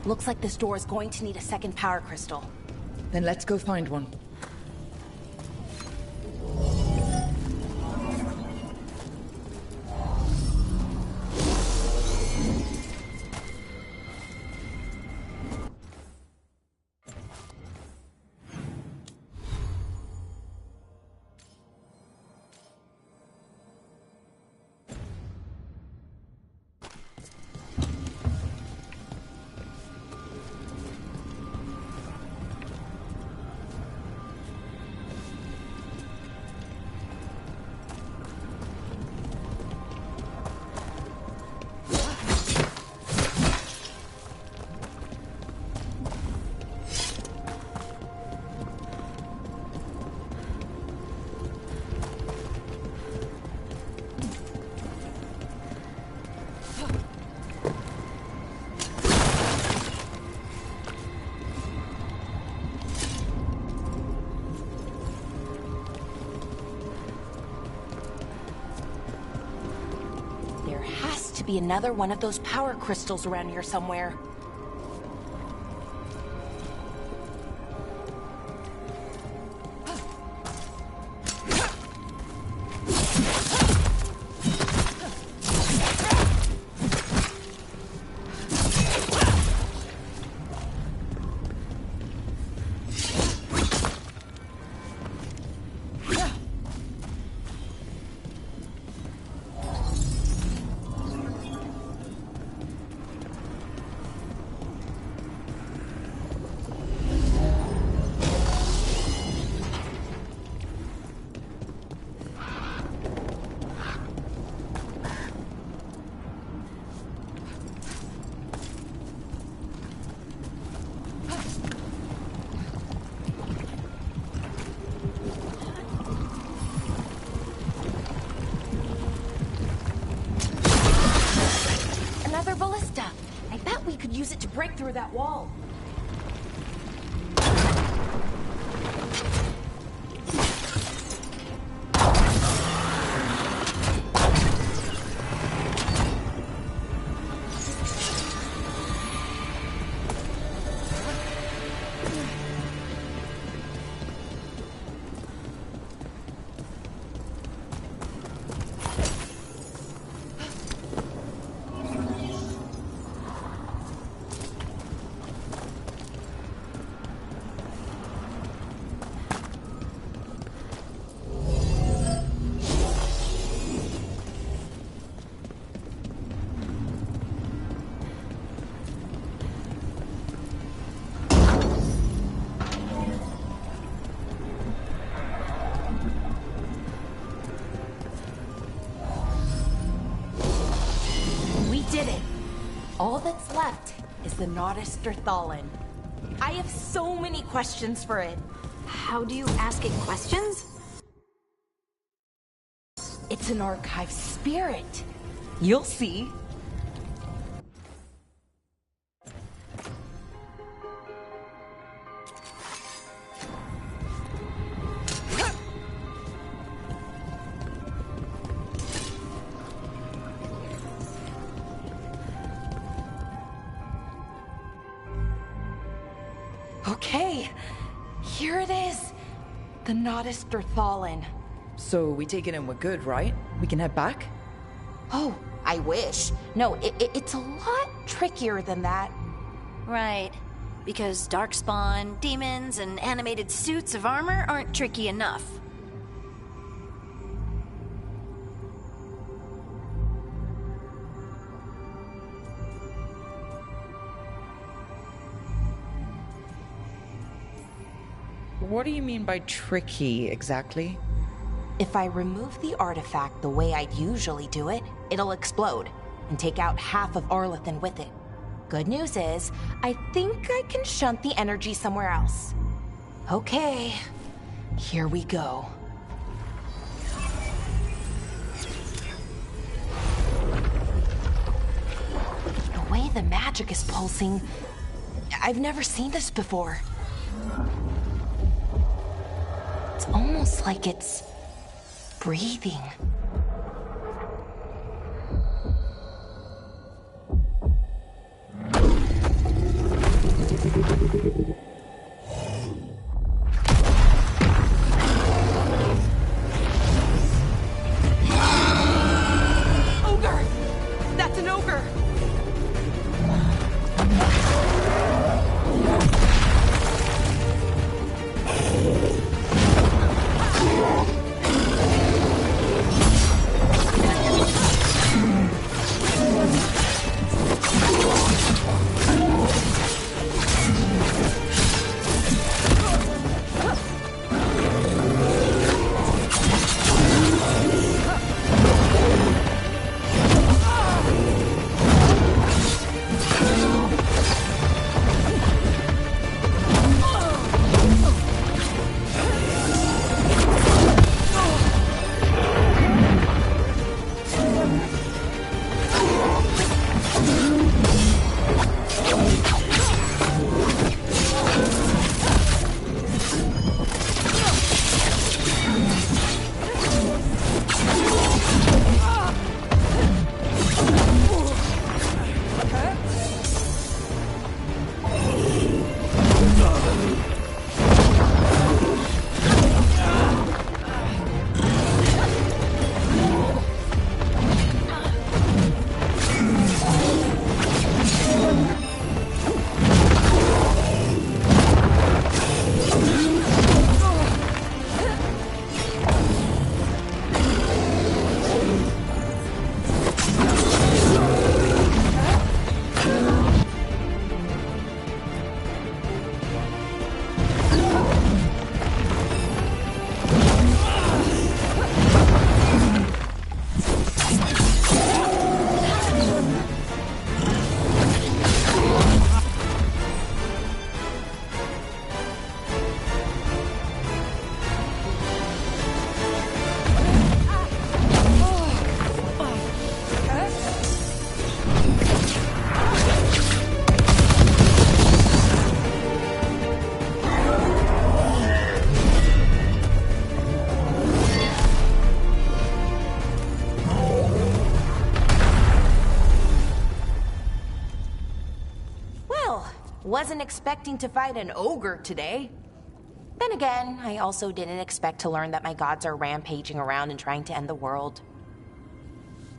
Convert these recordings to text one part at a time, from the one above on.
Looks like this door is going to need a second power crystal. Then let's go find one. Be another one of those power crystals around here somewhere. Use it to break through that wall. All that's left is the Naughtisterthallen. I have so many questions for it. How do you ask it questions? It's an archive spirit. You'll see. Okay, here it is. The Naughtisterthallen. So we take it and we're good, right? We can head back? Oh, I wish. No, it's a lot trickier than that. Right. Because darkspawn, demons, and animated suits of armor aren't tricky enough. What do you mean by tricky, exactly? If I remove the artifact the way I'd usually do it, it'll explode and take out half of Arlethan with it. Good news is, I think I can shunt the energy somewhere else. Okay, here we go. The way the magic is pulsing, I've never seen this before. It's almost like it's breathing. Wasn't expecting to fight an ogre today. Then again, I also didn't expect to learn that my gods are rampaging around and trying to end the world.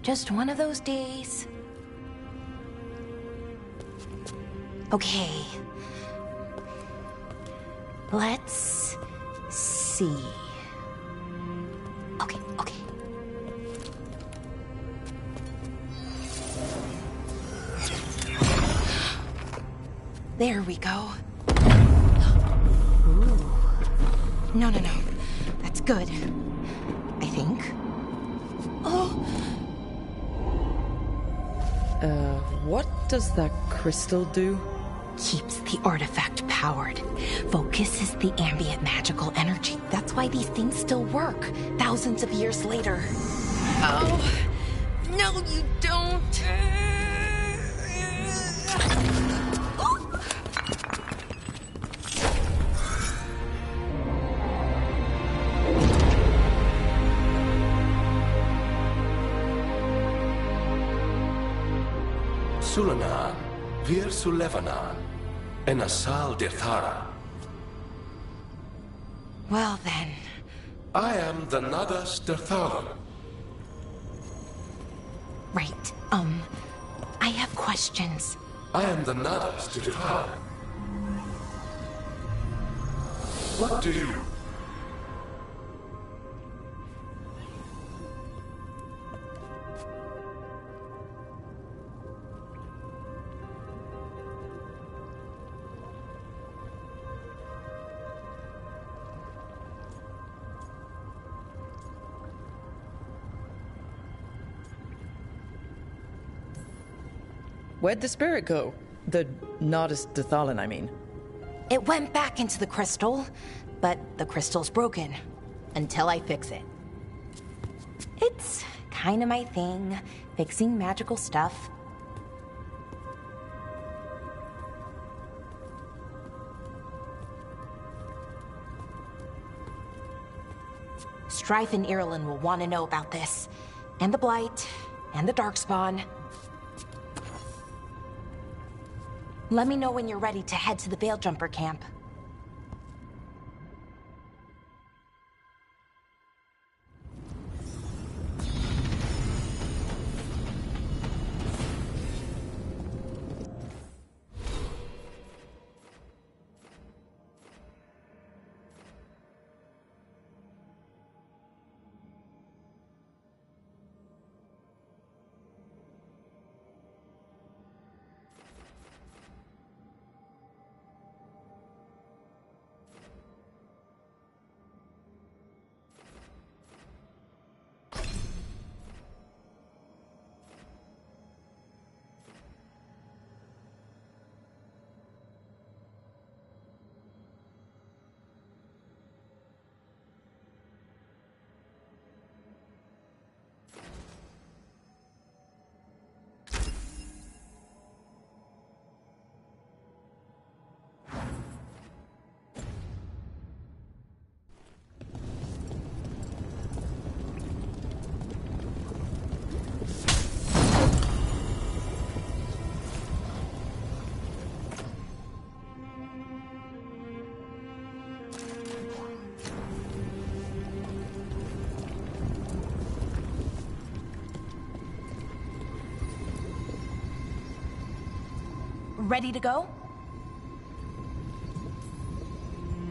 Just one of those days. Okay. Let's see. Okay. There we go. Ooh. No. That's good. I think. Oh! What does that crystal do? Keeps the artifact powered. Focuses the ambient magical energy. That's why these things still work, thousands of years later. Oh! No, you don't! Sulanan, Vir Sulevanan, and Asal Dirthara. Well then. I am the Nadas Dirtharan. Right, I have questions. I am the Nadas Dirtharan. What do you... Where'd the spirit go? The Nodus Dathalan, I mean. It went back into the crystal, but the crystal's broken. Until I fix it. It's kind of my thing, fixing magical stuff. Strife and Irulan will want to know about this. And the Blight, and the Darkspawn. Let me know when you're ready to head to the Veil Jumper camp. Ready to go?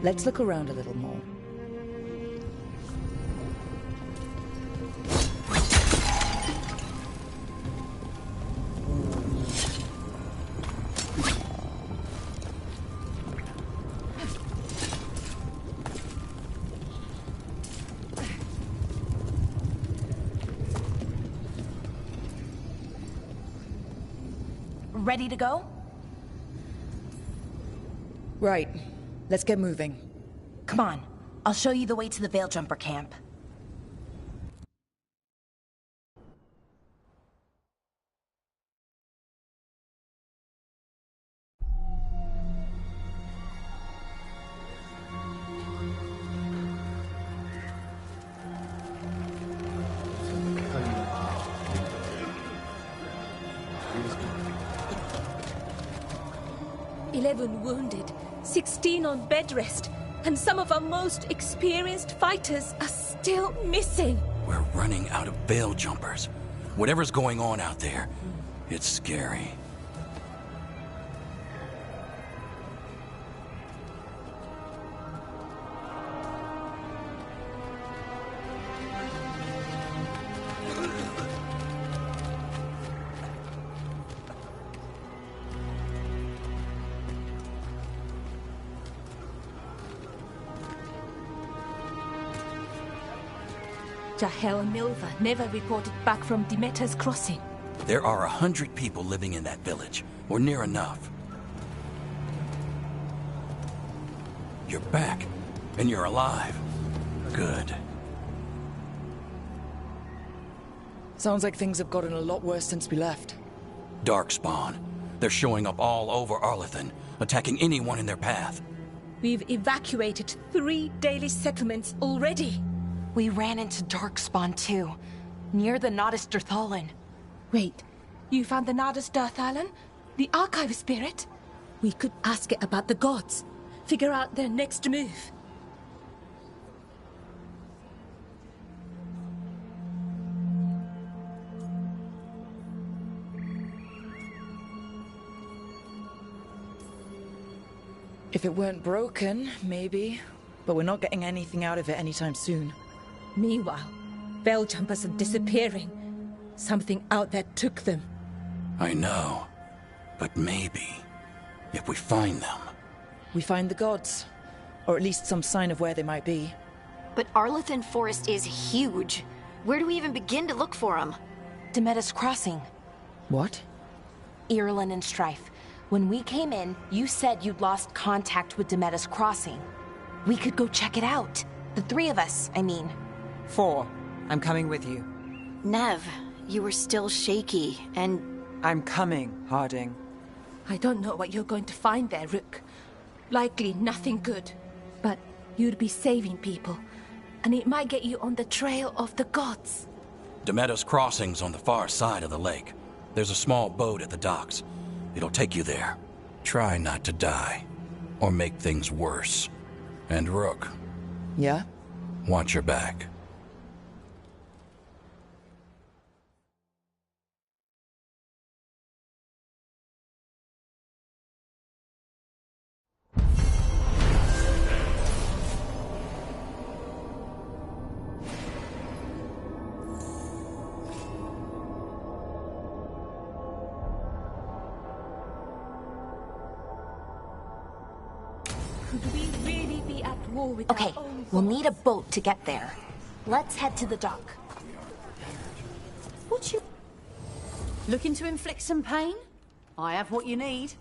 Let's look around a little more. Ready to go? Right. Let's get moving. Come on. I'll show you the way to the Veil Jumper camp. 11 wounded, 16 on bed rest, and some of our most experienced fighters are still missing. We're running out of veil jumpers. Whatever's going on out there, it's scary. Jahel and Milva never reported back from Demeter's crossing. There are 100 people living in that village, or near enough. You're back, and you're alive. Good. Sounds like things have gotten a lot worse since we left. Darkspawn. They're showing up all over Arlethan, attacking anyone in their path. We've evacuated 3 daily settlements already. We ran into Darkspawn too, near the Nodus Dirthalan. Wait, you found the Nodus Dirthalan? The Archive Spirit? We could ask it about the gods. Figure out their next move. If it weren't broken, maybe. But we're not getting anything out of it anytime soon. Meanwhile, veil jumpers are disappearing. Something out there took them. I know. But maybe, if we find them... We find the gods. Or at least some sign of where they might be. But Arlethan Forest is huge. Where do we even begin to look for them? Demeter's Crossing. What? Irulan and Strife. When we came in, you said you'd lost contact with Demeter's Crossing. We could go check it out. The 3 of us, I mean. 4. I'm coming with you. Nev, you were still shaky, and... I'm coming, Harding. I don't know what you're going to find there, Rook. Likely nothing good. But you'd be saving people, and it might get you on the trail of the gods. Demeter's Crossing's on the far side of the lake. There's a small boat at the docks. It'll take you there. Try not to die, or make things worse. And Rook. Yeah? Watch your back. Could we really be at war with Okay, our own we'll gods? need a boat to get there. Let's head to the dock. What you... Looking to inflict some pain? I have what you need.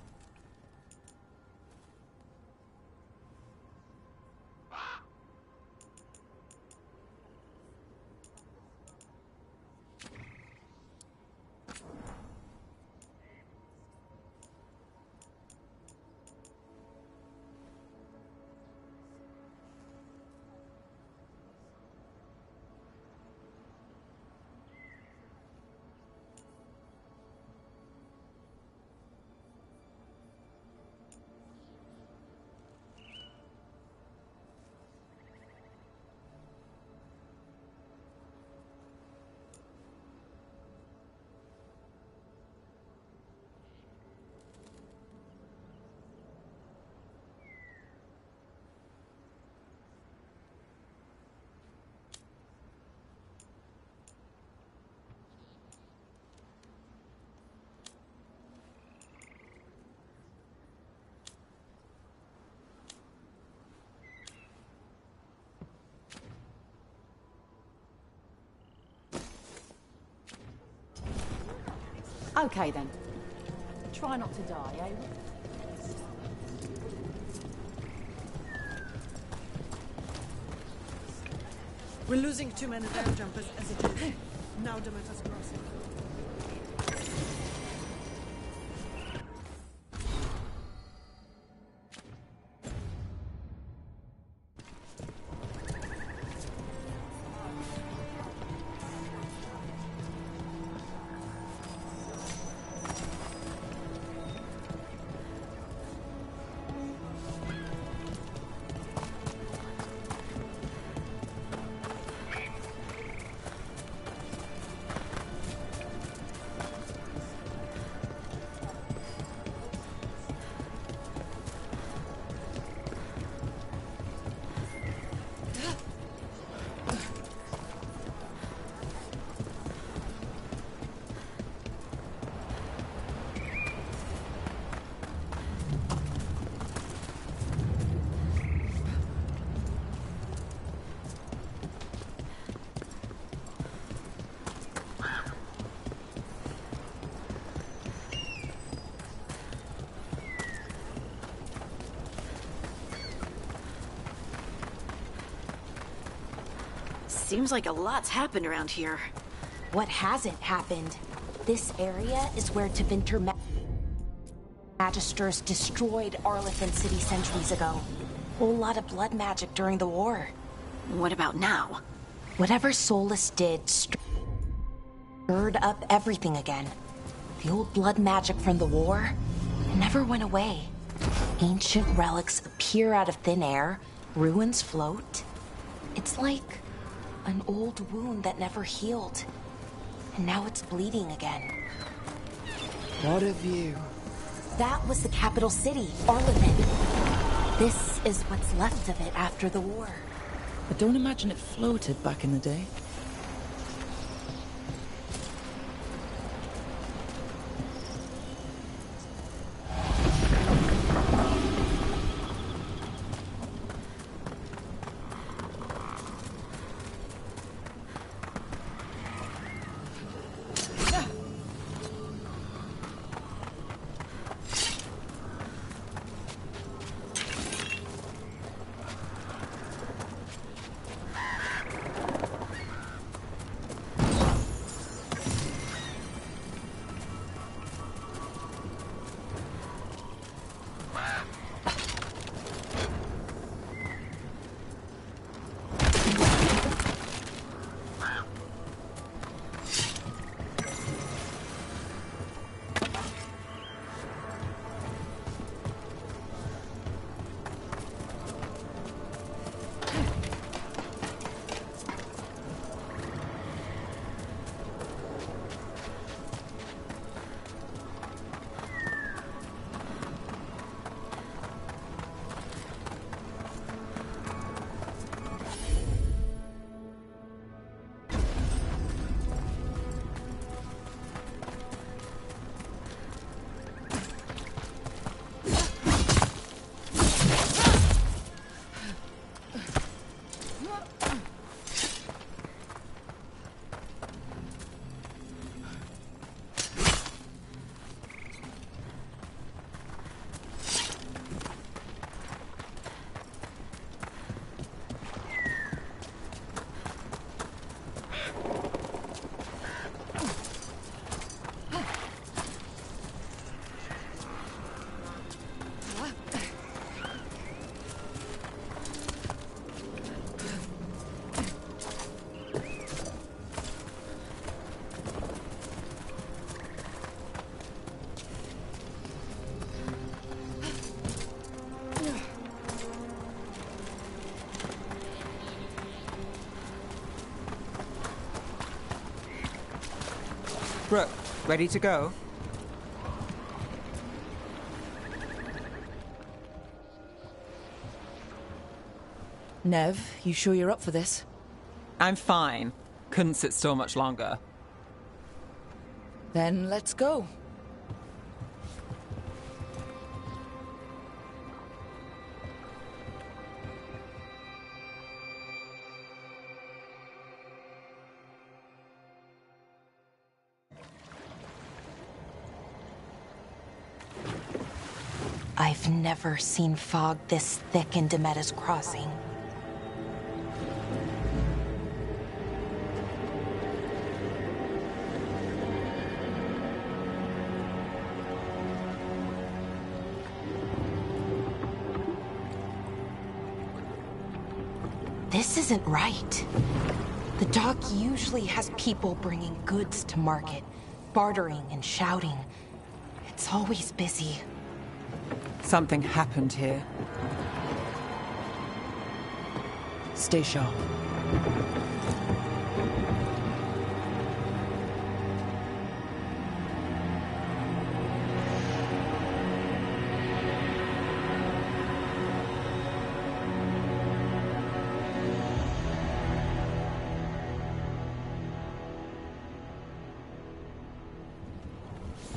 Okay then. Try not to die, eh? We're losing too many veil jumpers as it is. Now Demeter's Crossing. Seems like a lot's happened around here. What hasn't happened? This area is where Tevinter Magisters destroyed Arlethan City centuries ago. Whole lot of blood magic during the war. What about now? Whatever Solus did stirred up everything again. The old blood magic from the war never went away. Ancient relics appear out of thin air, ruins float. It's like an old wound that never healed. And now it's bleeding again. What a view. That was the capital city, Arlethan. This is what's left of it after the war. I don't imagine it floated back in the day. Brooke, ready to go? Nev, you sure you're up for this? I'm fine. Couldn't sit still much longer. Then let's go. I've never seen fog this thick in Demetta's Crossing. This isn't right. The dock usually has people bringing goods to market, bartering and shouting. It's always busy. Something happened here. Stay sharp.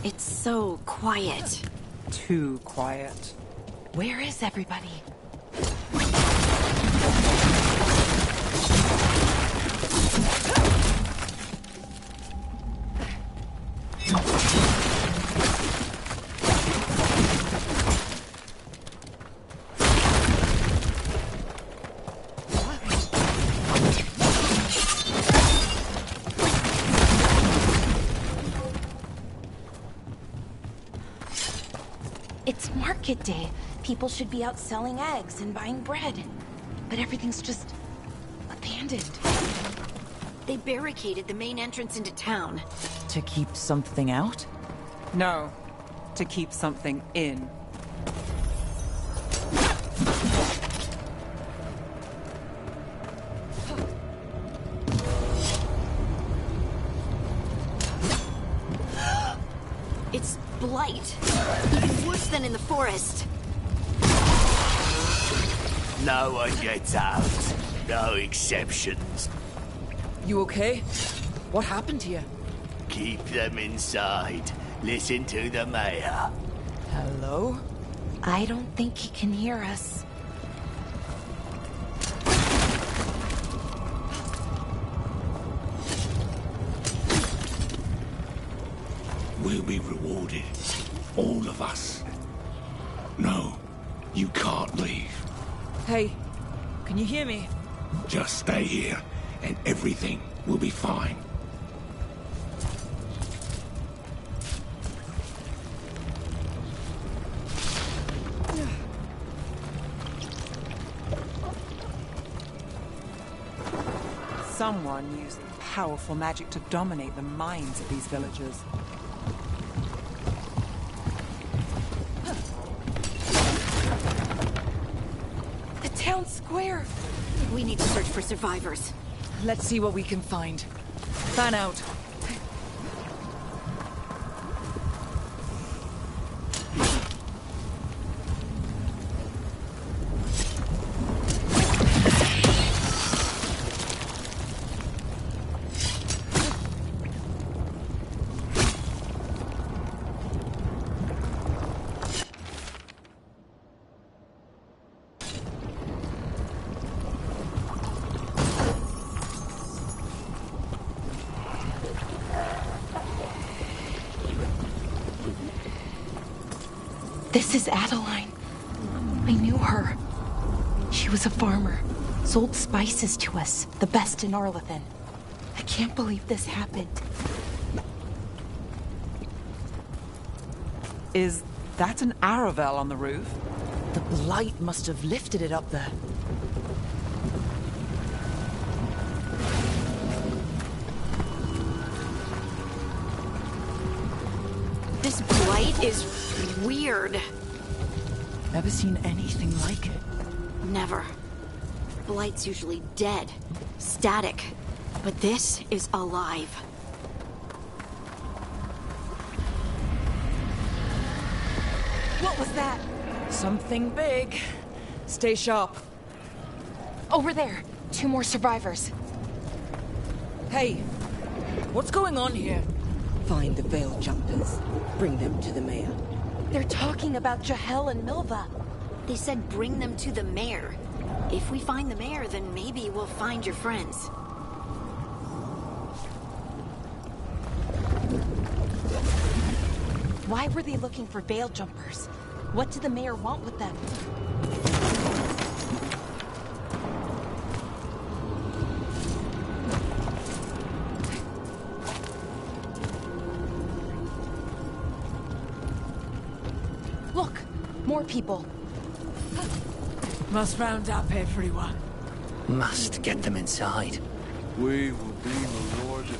It's so quiet. Too quiet. Where is everybody? It's market day. People should be out selling eggs and buying bread. But everything's just abandoned. They barricaded the main entrance into town. To keep something out? No, to keep something in. It's blight. Even worse than in the forest. No one gets out. No exceptions. You okay? What happened here? Keep them inside. Listen to the mayor. Hello? I don't think he can hear us. We'll be rewarded. All of us. No, you can't leave. Hey, can you hear me? Just stay here, and everything will be fine. Someone used powerful magic to dominate the minds of these villagers. The town square! We need to search for survivors. Let's see what we can find. Fan out. This is Adeline. I knew her. She was a farmer. Sold spices to us, the best in Arlethan. I can't believe this happened. Is that an Aravel on the roof? The blight must have lifted it up there. This blight is weird. Never seen anything like it. Never. Blight's usually dead, static, but this is alive. What was that? Something big. Stay sharp. Over there. 2 more survivors. Hey, what's going on here? Find the veil jumpers. Bring them to the mayor. They're talking about Jahel and Milva. They said bring them to the mayor. If we find the mayor, then maybe we'll find your friends. Why were they looking for veil jumpers? What did the mayor want with them? Look, more people. Must round up everyone. Must get them inside. We will be rewarded.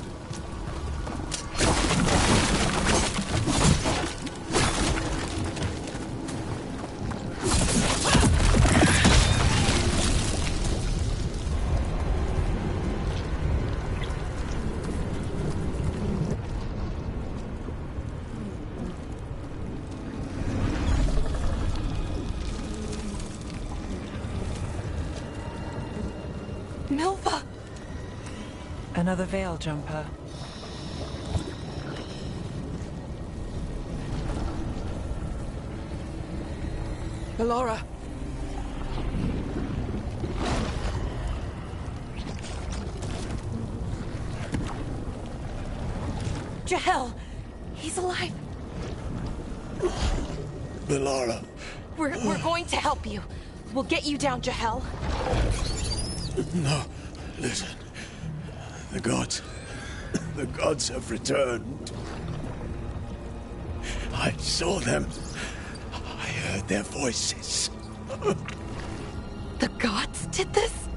Milva! Another veil jumper. Bellora. Jahel! He's alive! Bellora. We're going to help you. We'll get you down, Jahel. No, listen. The gods have returned. I saw them. I with their voices. The gods did this?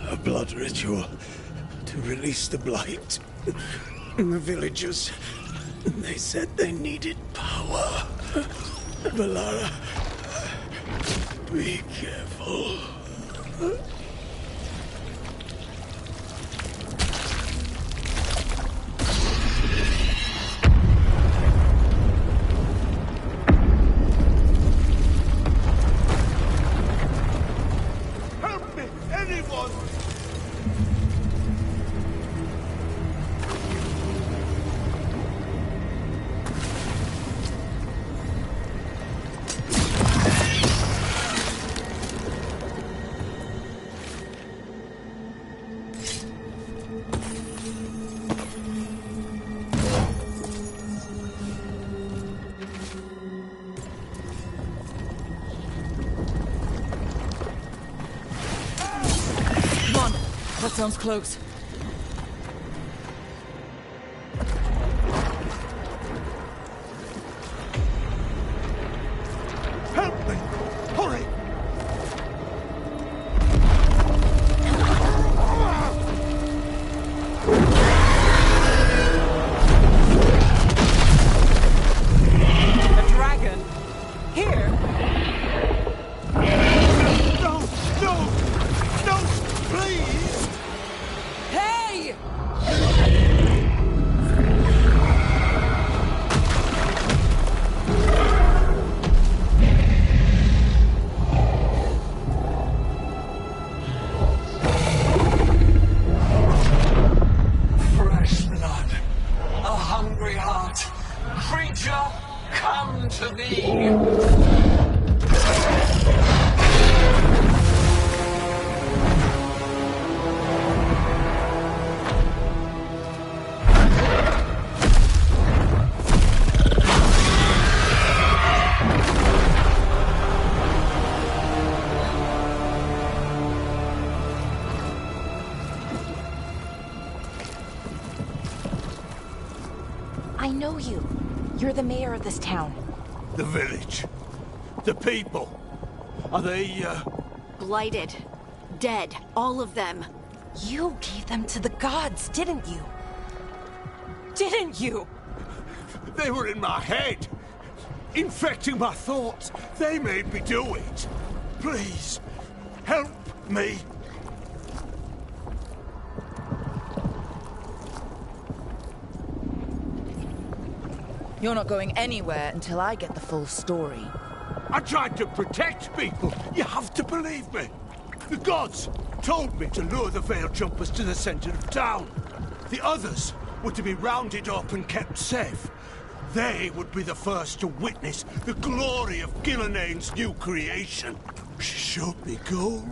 A blood ritual to release the blight. The villagers, they said they needed power. Valara, be careful. Help me, anyone! That sounds close. Help me! Hurry! A dragon? Here? No! No! No! Please! Hey! Fresh blood, a hungry heart. Creature, come to thee. I know you. You're the mayor of this town. The village. The people. Are they, Blighted. Dead. All of them. You gave them to the gods, didn't you? Didn't you? They were in my head. Infecting my thoughts. They made me do it. Please, help me. You're not going anywhere until I get the full story. I tried to protect people. You have to believe me. The gods told me to lure the Veil Jumpers to the center of town. The others were to be rounded up and kept safe. They would be the first to witness the glory of Gilneain's new creation. She showed me gold.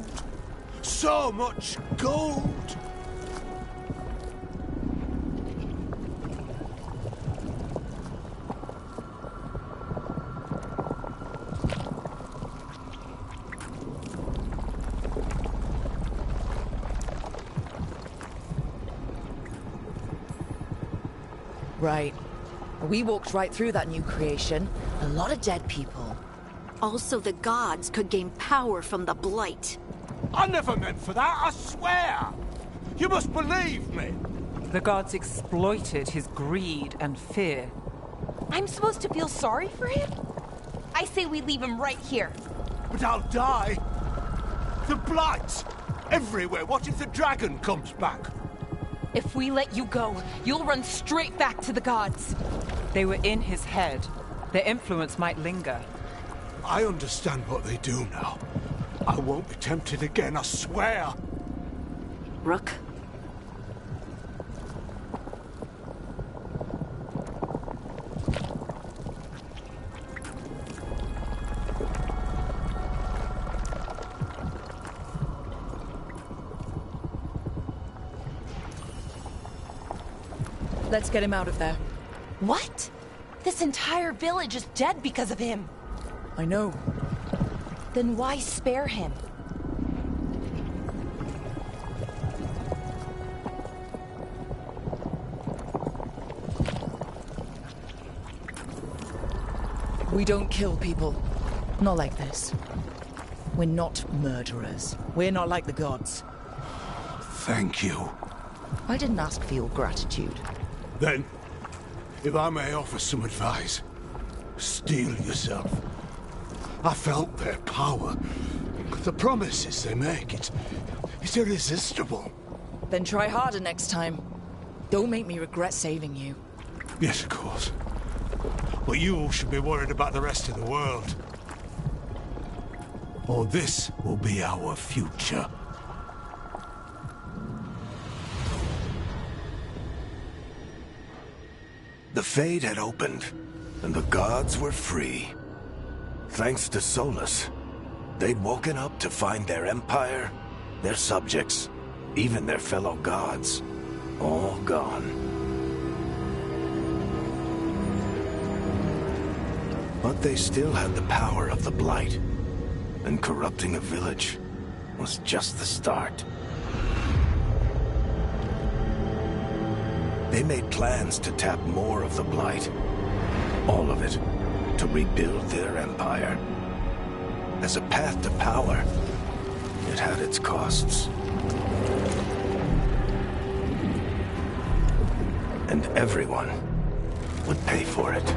So much gold. Right. We walked right through that new creation. A lot of dead people. Also, the gods could gain power from the blight. I never meant for that, I swear! You must believe me! The gods exploited his greed and fear. I'm supposed to feel sorry for him? I say we leave him right here. But I'll die. The blight! Everywhere. What if the dragon comes back? If we let you go, you'll run straight back to the gods. They were in his head. Their influence might linger. I understand what they do now. I won't be tempted again, I swear. Rook? Let's get him out of there. What? This entire village is dead because of him. I know. Then why spare him? We don't kill people. Not like this. We're not murderers. We're not like the gods. Thank you. I didn't ask for your gratitude. Then, if I may offer some advice, steel yourself. I felt their power. The promises they make, it's irresistible. Then try harder next time. Don't make me regret saving you. Yes, of course. But you should be worried about the rest of the world. Or this will be our future. The Fade had opened, and the gods were free. Thanks to Solus, they'd woken up to find their empire, their subjects, even their fellow gods, all gone. But they still had the power of the Blight, and corrupting a village was just the start. They made plans to tap more of the Blight, all of it, to rebuild their empire. As a path to power, it had its costs. And everyone would pay for it.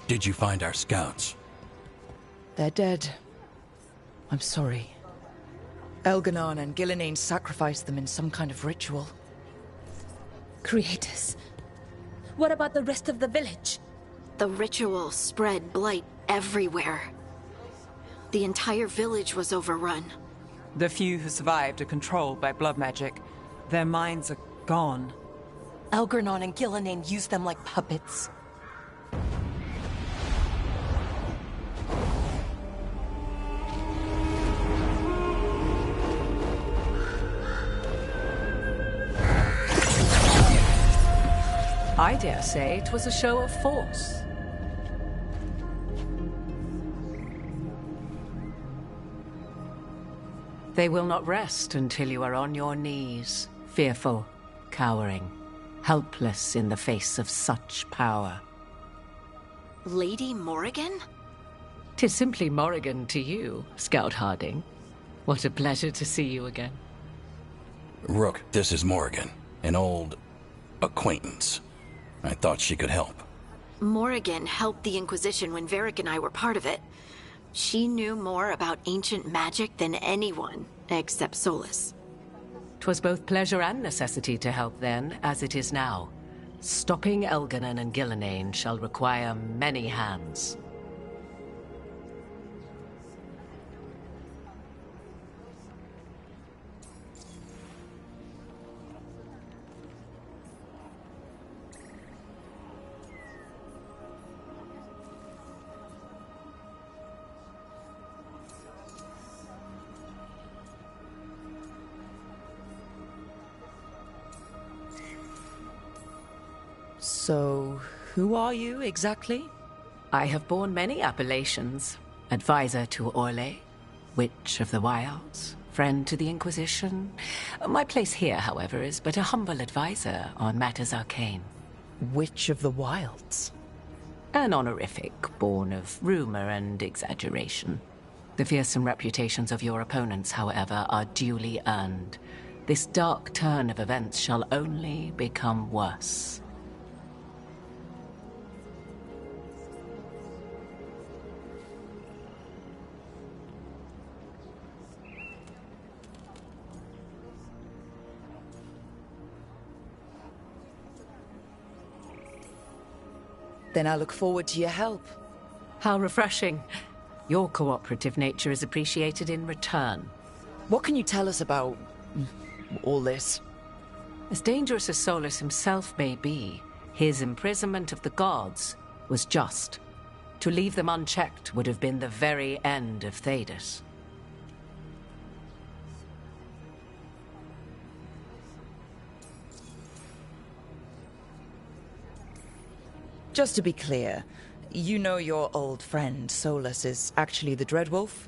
Did you find our scouts? They're dead. I'm sorry. Elganon and Gillenane sacrificed them in some kind of ritual. Creators. What about the rest of the village? The ritual spread blight everywhere. The entire village was overrun. The few who survived are controlled by blood magic. Their minds are gone. Elganon and Gillenane used them like puppets. I dare say it was a show of force. They will not rest until you are on your knees, fearful, cowering, helpless in the face of such power. Lady Morrigan? 'Tis simply Morrigan to you, Scout Harding. What a pleasure to see you again. Rook, this is Morrigan, an old acquaintance. I thought she could help. Morrigan helped the Inquisition when Varric and I were part of it. She knew more about ancient magic than anyone, except Solus. 'Twas both pleasure and necessity to help then, as it is now. Stopping Elganon and Gillenane shall require many hands. So, who are you exactly? I have borne many appellations. Advisor to Orlais, Witch of the Wilds, friend to the Inquisition. My place here, however, is but a humble advisor on matters arcane. Witch of the Wilds? An honorific born of rumor and exaggeration. The fearsome reputations of your opponents, however, are duly earned. This dark turn of events shall only become worse. Then I look forward to your help. How refreshing. Your cooperative nature is appreciated in return. What can you tell us about all this? As dangerous as Solus himself may be, his imprisonment of the gods was just. To leave them unchecked would have been the very end of Thedas. Just to be clear, you know your old friend Solus is actually the Dreadwolf?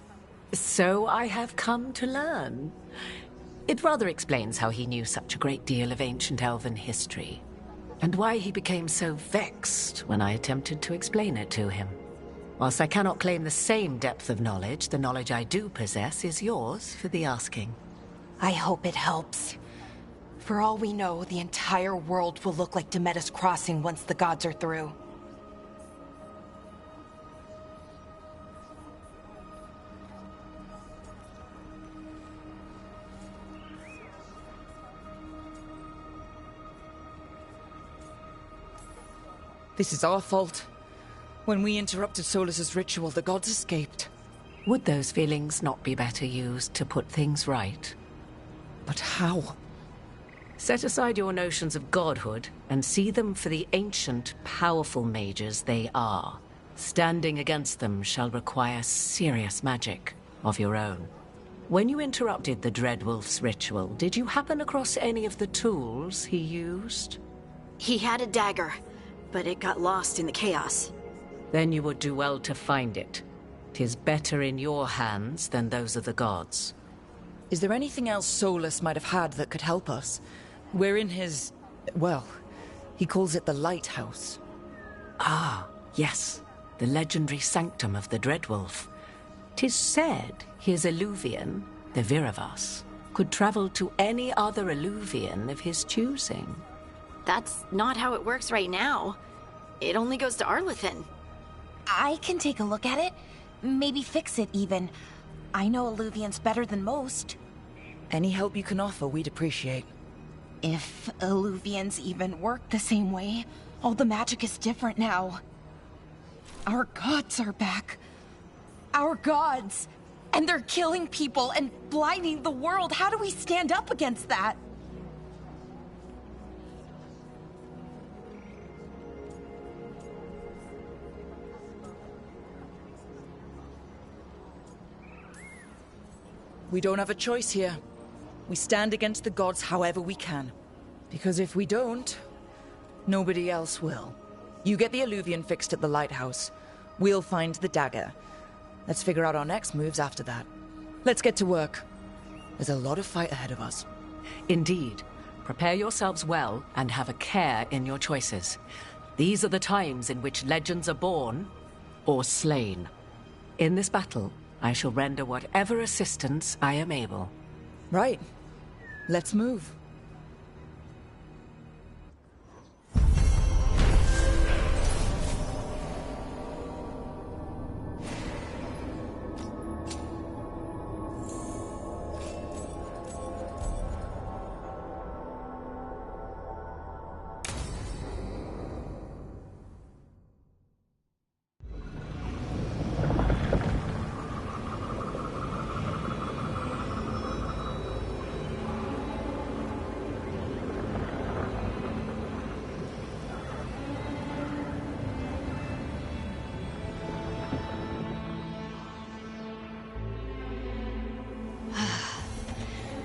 So I have come to learn. It rather explains how he knew such a great deal of ancient elven history, and why he became so vexed when I attempted to explain it to him. Whilst I cannot claim the same depth of knowledge, the knowledge I do possess is yours for the asking. I hope it helps. For all we know, the entire world will look like Demetus Crossing once the gods are through. This is our fault. When we interrupted Solus's ritual, the gods escaped. Would those feelings not be better used to put things right? But how? Set aside your notions of godhood and see them for the ancient, powerful mages they are. Standing against them shall require serious magic of your own. When you interrupted the Dreadwolf's ritual, did you happen across any of the tools he used? He had a dagger, but it got lost in the chaos. Then you would do well to find it. 'Tis better in your hands than those of the gods. Is there anything else Solus might have had that could help us? We're in his... well, he calls it the Lighthouse. Ah, yes. The legendary sanctum of the Dreadwolf. 'Tis said his Illuvian, the Viravas, could travel to any other Illuvian of his choosing. That's not how it works right now. It only goes to Arlethan. I can take a look at it. Maybe fix it, even. I know Illuvians better than most. Any help you can offer, we'd appreciate. If Illuvians even work the same way, all the magic is different now. Our gods are back. Our gods! And they're killing people and blinding the world. How do we stand up against that? We don't have a choice here. We stand against the gods however we can. Because if we don't, nobody else will. You get the Illuvian fixed at the lighthouse. We'll find the dagger. Let's figure out our next moves after that. Let's get to work. There's a lot of fight ahead of us. Indeed. Prepare yourselves well and have a care in your choices. These are the times in which legends are born or slain. In this battle, I shall render whatever assistance I am able. Right. Let's move.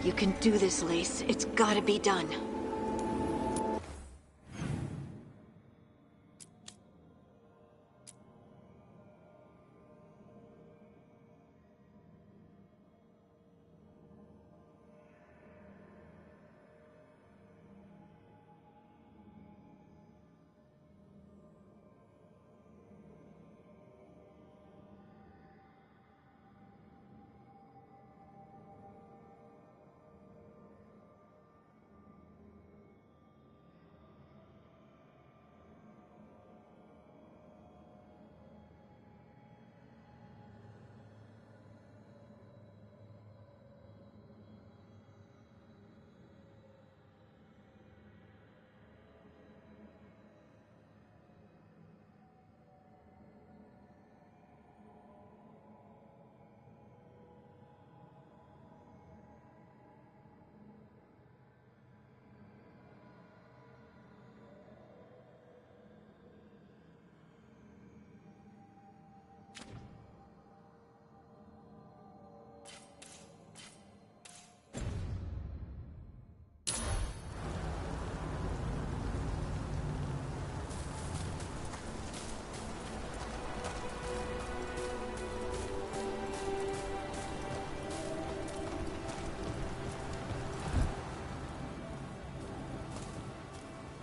You can do this, Lace. It's gotta be done.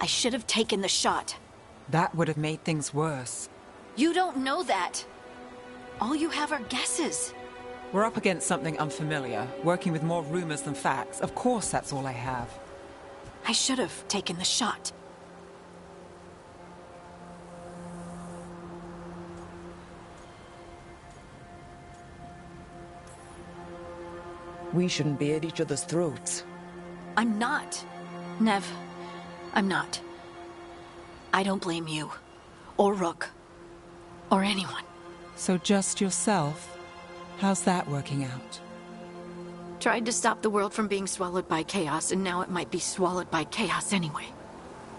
I should have taken the shot. That would have made things worse. You don't know that. All you have are guesses. We're up against something unfamiliar, working with more rumors than facts. Of course that's all I have. I should have taken the shot. We shouldn't be at each other's throats. I'm not. Nev, I'm not. I don't blame you. Or Rook. Or anyone. So just yourself? How's that working out? Tried to stop the world from being swallowed by chaos, and now it might be swallowed by chaos anyway.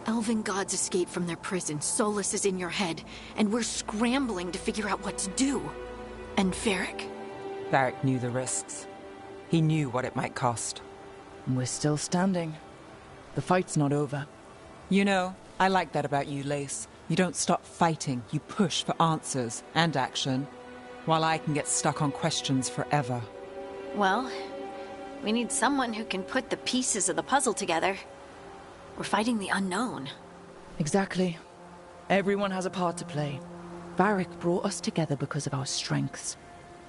Elven gods escaped from their prison, Solus is in your head, and we're scrambling to figure out what to do. And Varric? Varric knew the risks. He knew what it might cost. We're still standing. The fight's not over. You know, I like that about you, Lace. You don't stop fighting, you push for answers and action, while I can get stuck on questions forever. Well, we need someone who can put the pieces of the puzzle together. We're fighting the unknown. Exactly. Everyone has a part to play. Varric brought us together because of our strengths.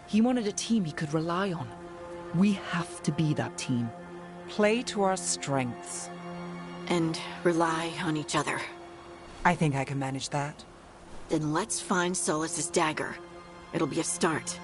He wanted a team he could rely on. We have to be that team. Play to our strengths. And rely on each other. I think I can manage that. Then let's find Solus's dagger. It'll be a start.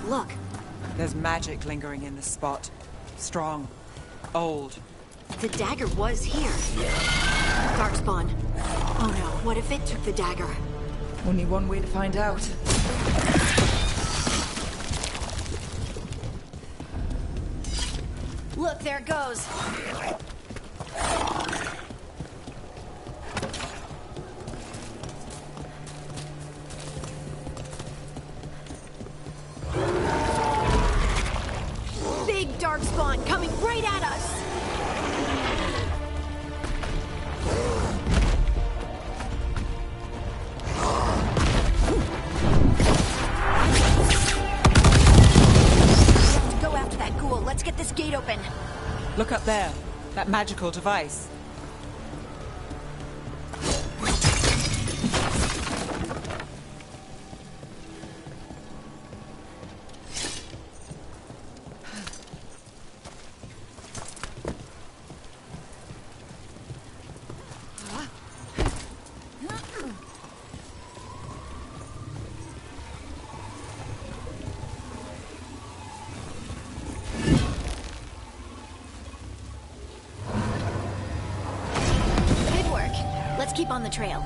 Look. There's magic lingering in this spot. Strong. Old. The dagger was here. Darkspawn. Oh no, what if it took the dagger? Only one way to find out. Look, there it goes. Big Darkspawn coming right at us! Go after that ghoul. Let's get this gate open. Look up there. That magical device. Keep on the trail.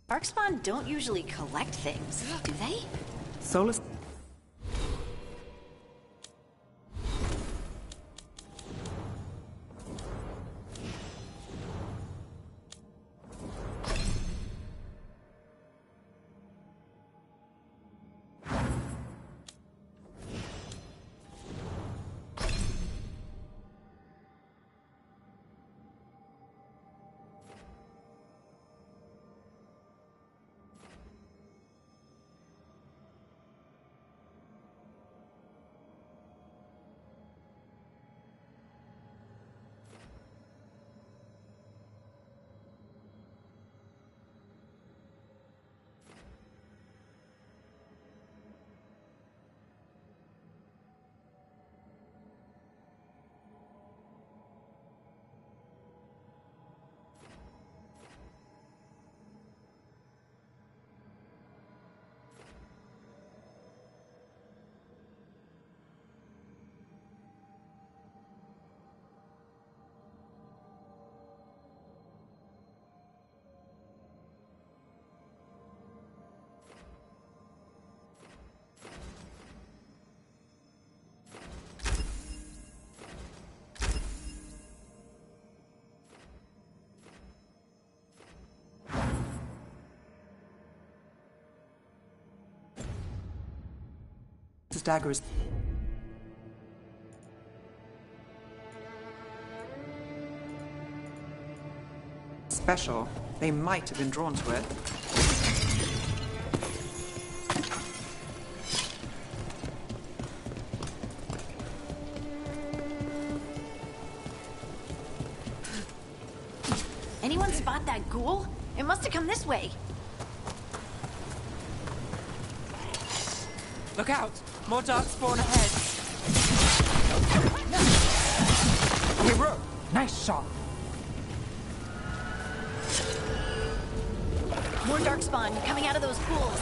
Darkspawn don't usually collect things, do they? Solus. dagger is special. They might have been drawn to it. Anyone spot that ghoul? It must have come this way. Look out! More dark spawn ahead! Hey, Rook! Nice shot! More darkspawn coming out of those pools.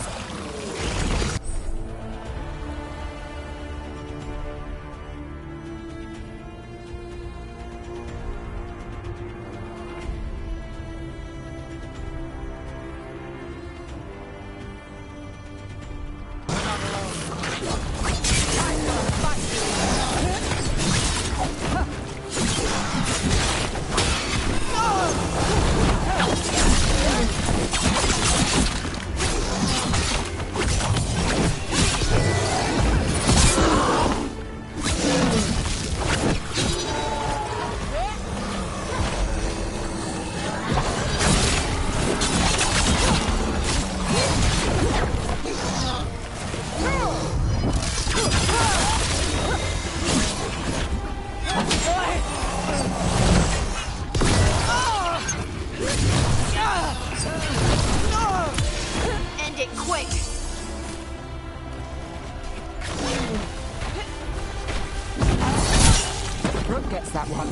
That one.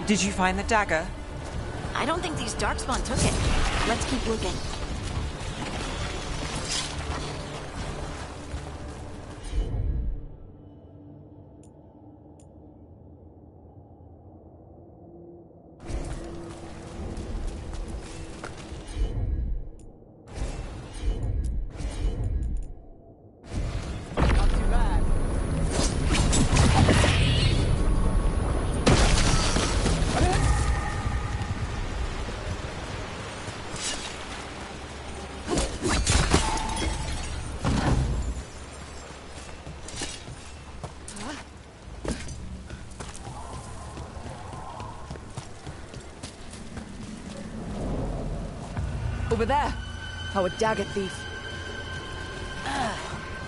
Did you find the dagger? I don't think these darkspawn took it. Let's keep looking. Over there! Our dagger thief.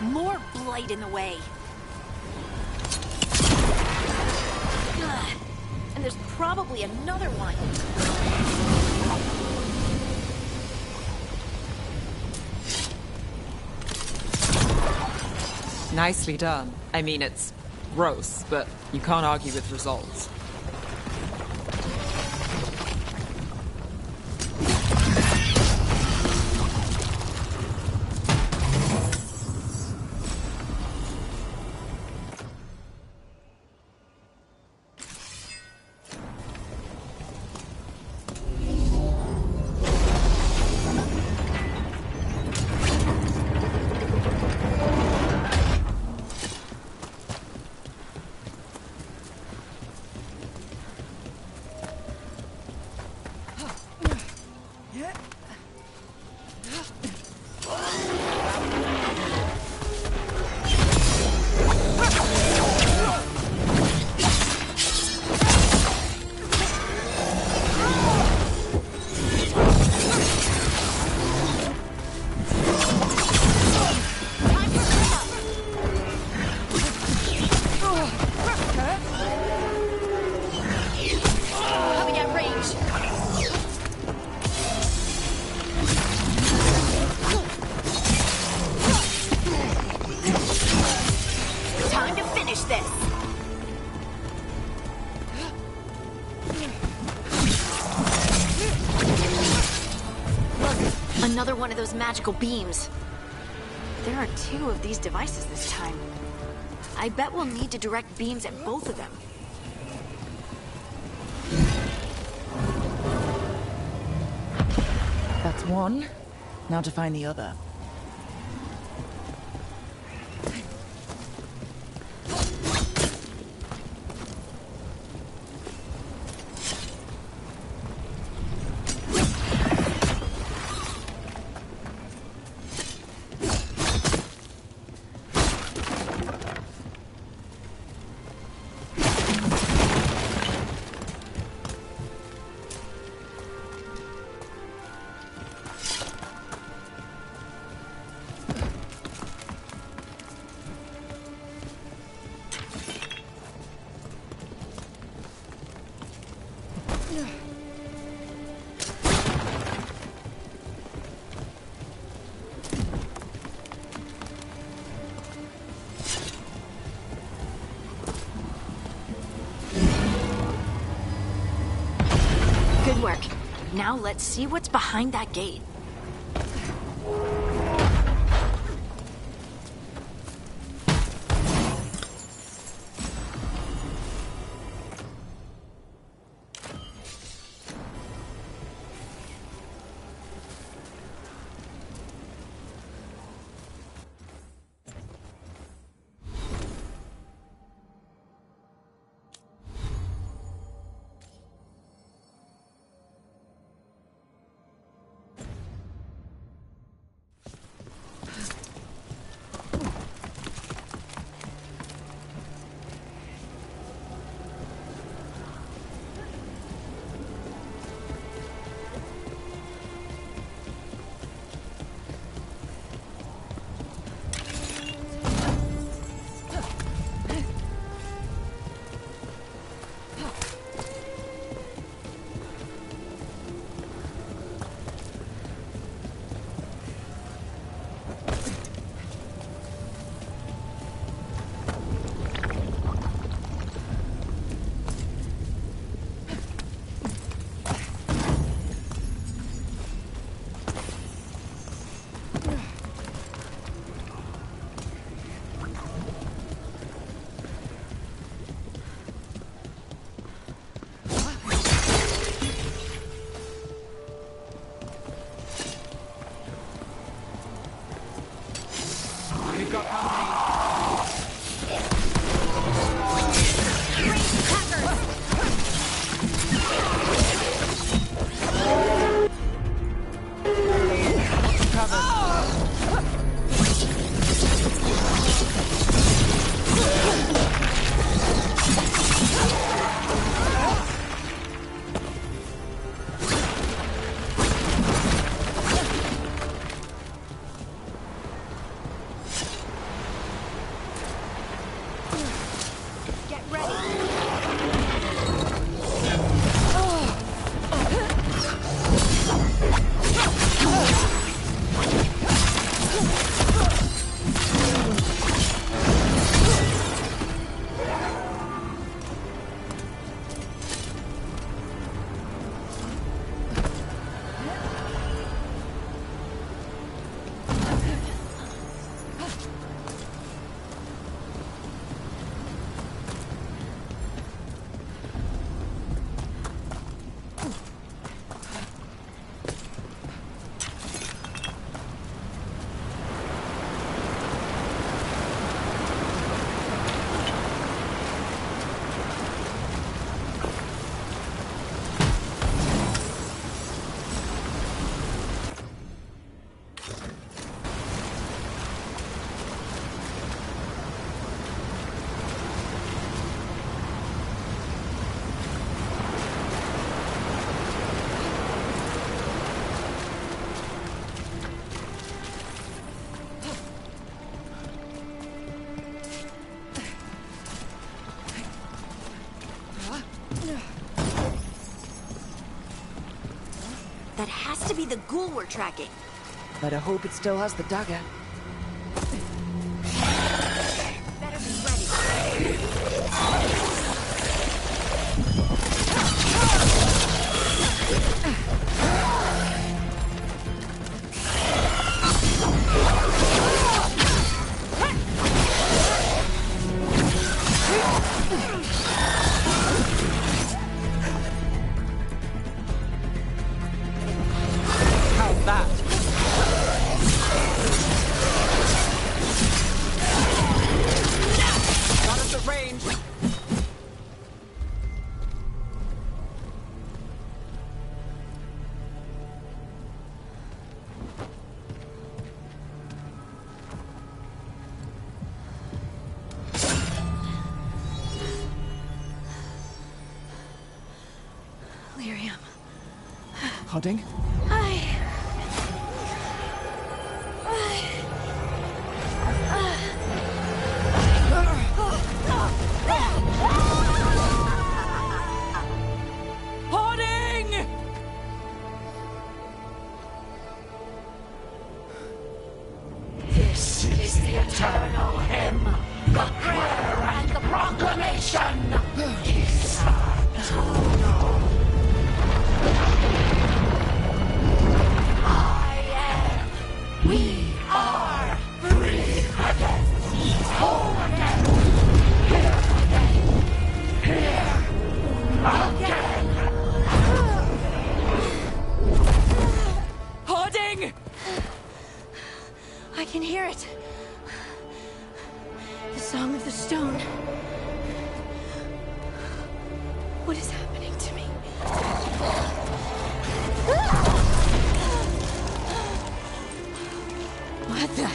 More blight in the way. And there's probably another one. Nicely done. I mean, it's gross, but you can't argue with results. Another one of those magical beams. There are 2 of these devices this time. I bet we'll need to direct beams at both of them. That's one. Now to find the other. Now let's see what's behind that gate. That has to be the ghoul we're tracking. Better hope it still has the dagger. Better be ready. How's that? Got us at range. Lyrium. Hodding? Hoarding! This is the eternal hymn, the prayer and the proclamation. Is to know. it! The Song of the Stone. What is happening to me? What the...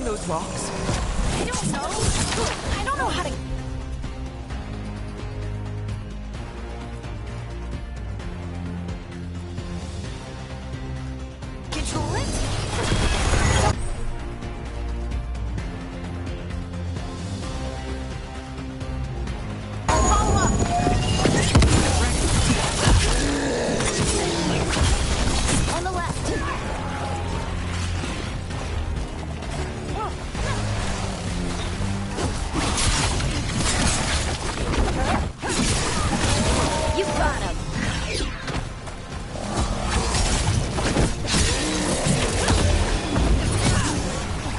Those rocks? I don't know. I don't know how to... control it? Follow up! On the left. You got him.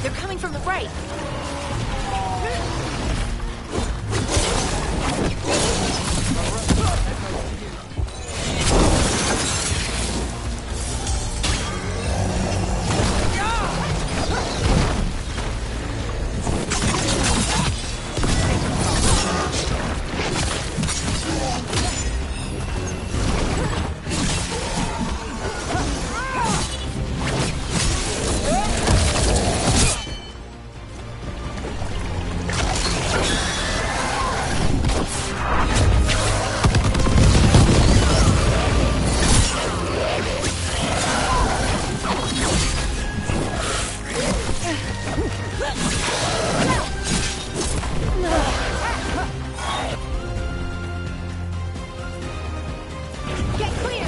They're coming from the right. Get clear!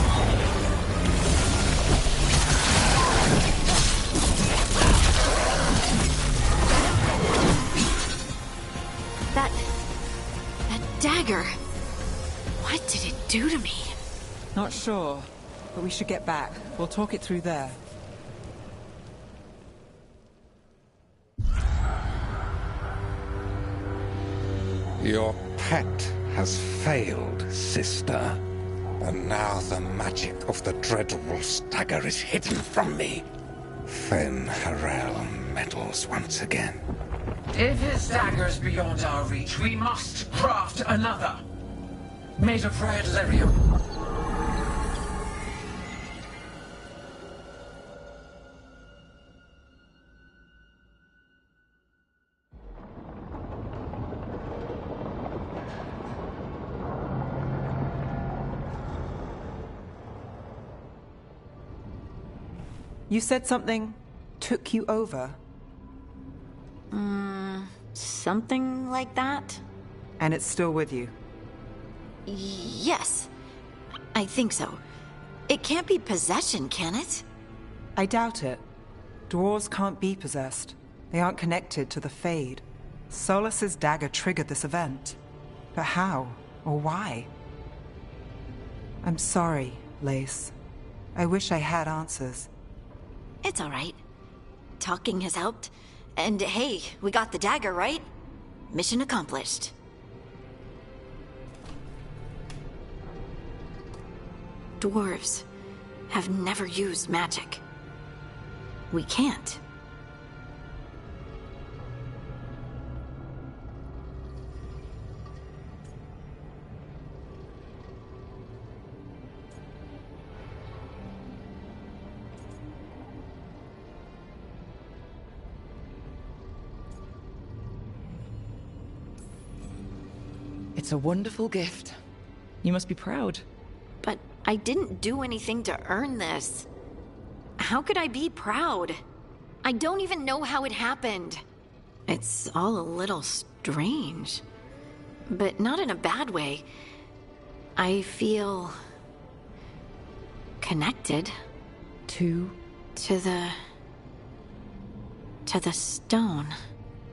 That dagger. What did it do to me? Not sure, but we should get back. We'll talk it through there. Your pet has failed, sister. And now the magic of the Dreadwolf's dagger is hidden from me. Fen Harel meddles once again. If his dagger's beyond our reach, we must craft another. Made of red lyrium. You said something took you over? Something like that? And it's still with you? Yes. I think so. It can't be possession, can it? I doubt it. Dwarves can't be possessed. They aren't connected to the Fade. Solus's dagger triggered this event. But how? Or why? I'm sorry, Lace. I wish I had answers. It's all right. Talking has helped. And hey, we got the dagger, right? Mission accomplished. Dwarves have never used magic. We can't. It's a wonderful gift. You must be proud. But I didn't do anything to earn this. How could I be proud? I don't even know how it happened. It's all a little strange. But not in a bad way. I feel... connected. To the stone.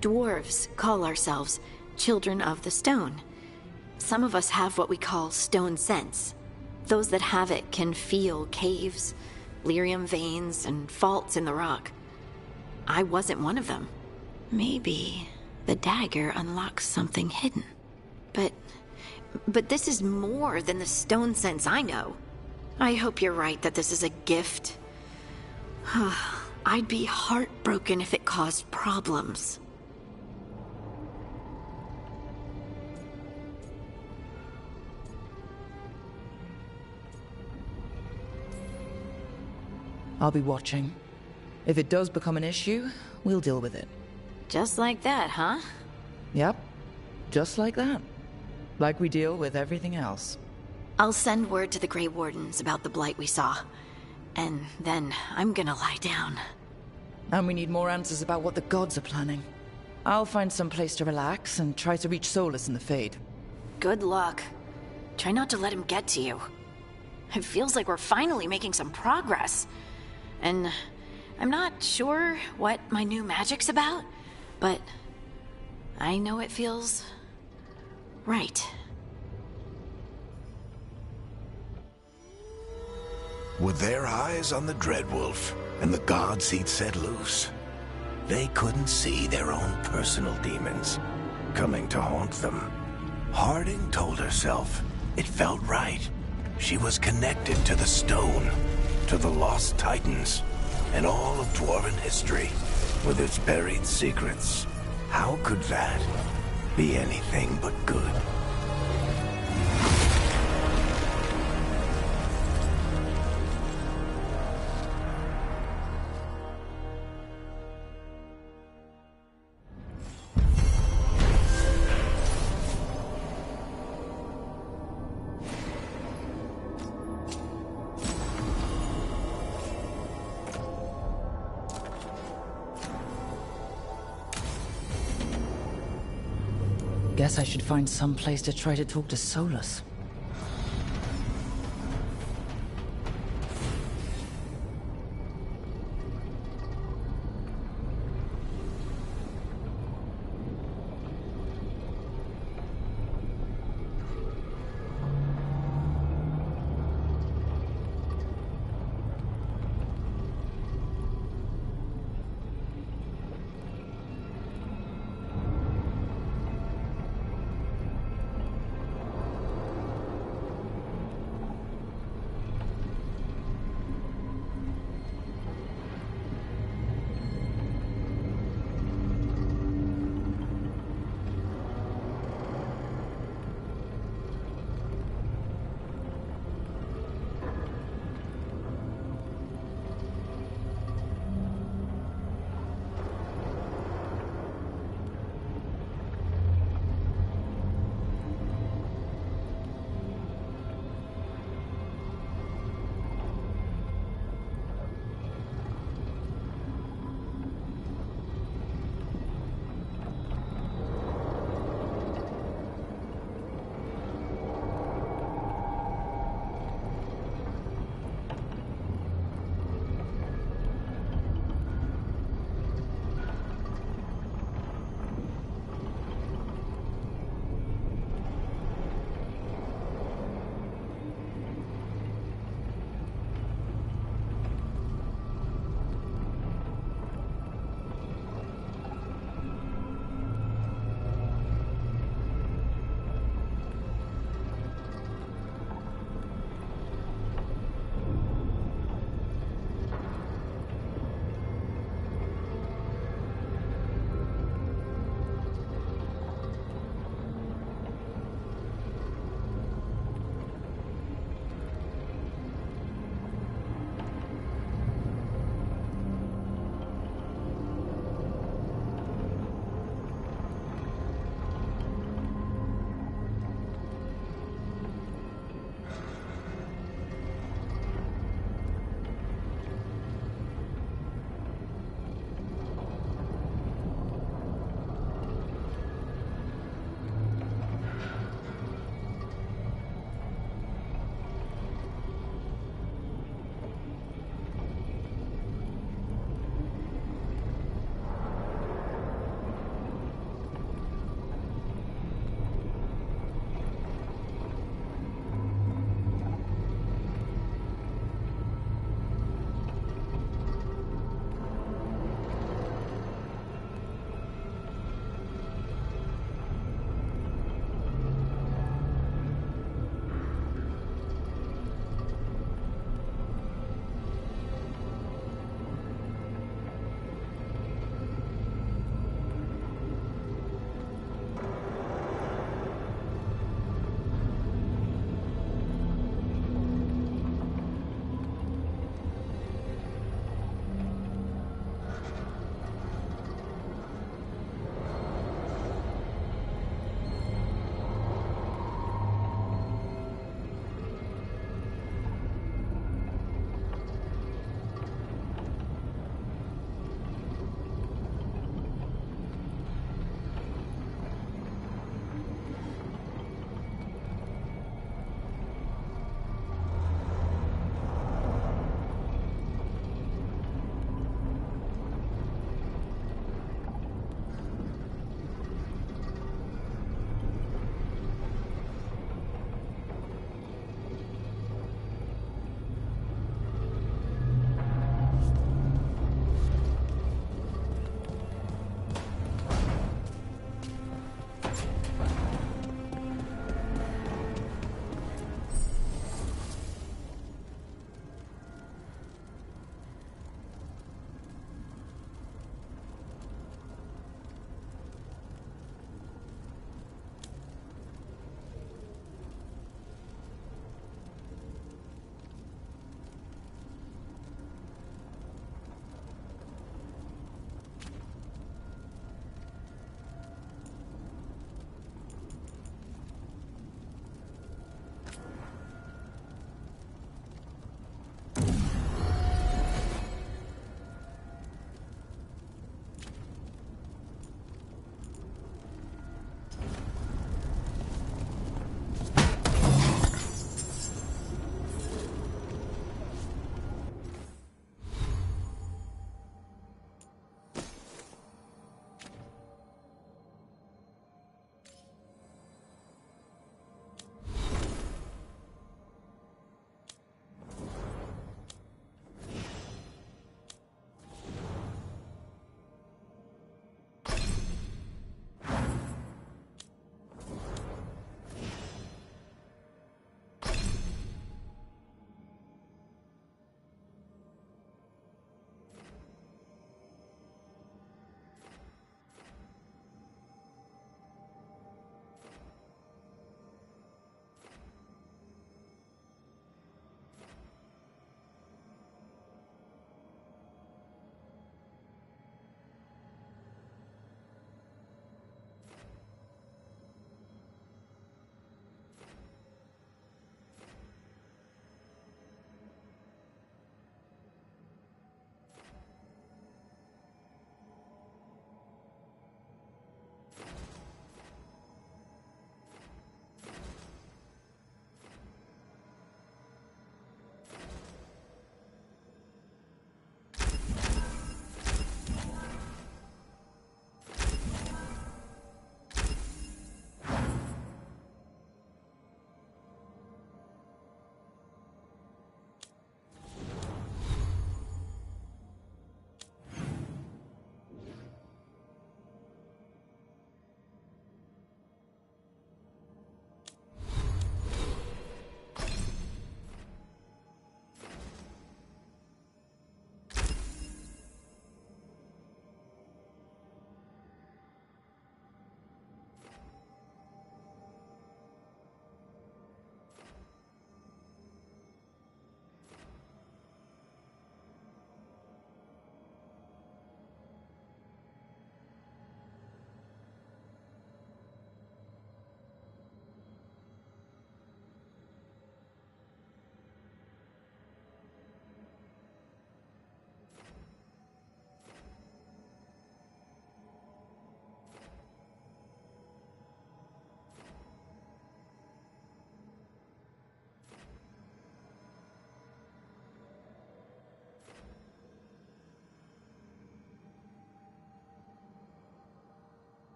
Dwarves call ourselves children of the stone. Some of us have what we call stone sense. Those that have it can feel caves, lyrium veins, and faults in the rock. I wasn't one of them. Maybe the dagger unlocks something hidden. But this is more than the stone sense I know. I hope you're right that this is a gift. I'd be heartbroken if it caused problems. I'll be watching. If it does become an issue, we'll deal with it. Just like that, huh? Yep. Just like that. Like we deal with everything else. I'll send word to the Grey Wardens about the blight we saw. And then I'm gonna lie down. And we need more answers about what the gods are planning. I'll find some place to relax and try to reach Solus in the Fade. Good luck. Try not to let him get to you. It feels like we're finally making some progress. And I'm not sure what my new magic's about, but I know it feels right. With their eyes on the Dreadwolf and the gods he'd set loose, they couldn't see their own personal demons coming to haunt them. Harding told herself it felt right. She was connected to the stone, to the lost titans, and all of Dwarven history, with its buried secrets. How could that be anything but good? Guess I should find some place to try to talk to Solus.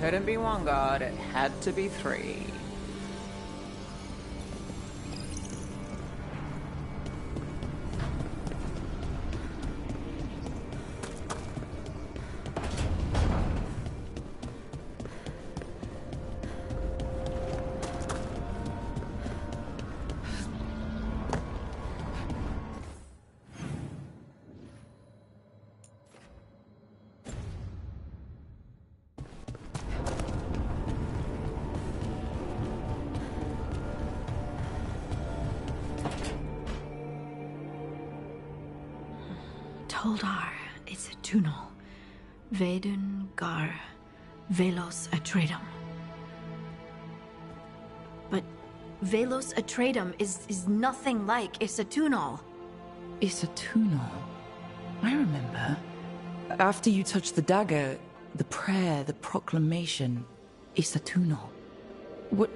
couldn't be one god, it had to be three. Toldar, it's a tunnel. Vedun gar velos atredum. But velos atredum is nothing like Isatunal. Isatunal? I remember. After you touched the dagger, the prayer, the proclamation, Isatunal. What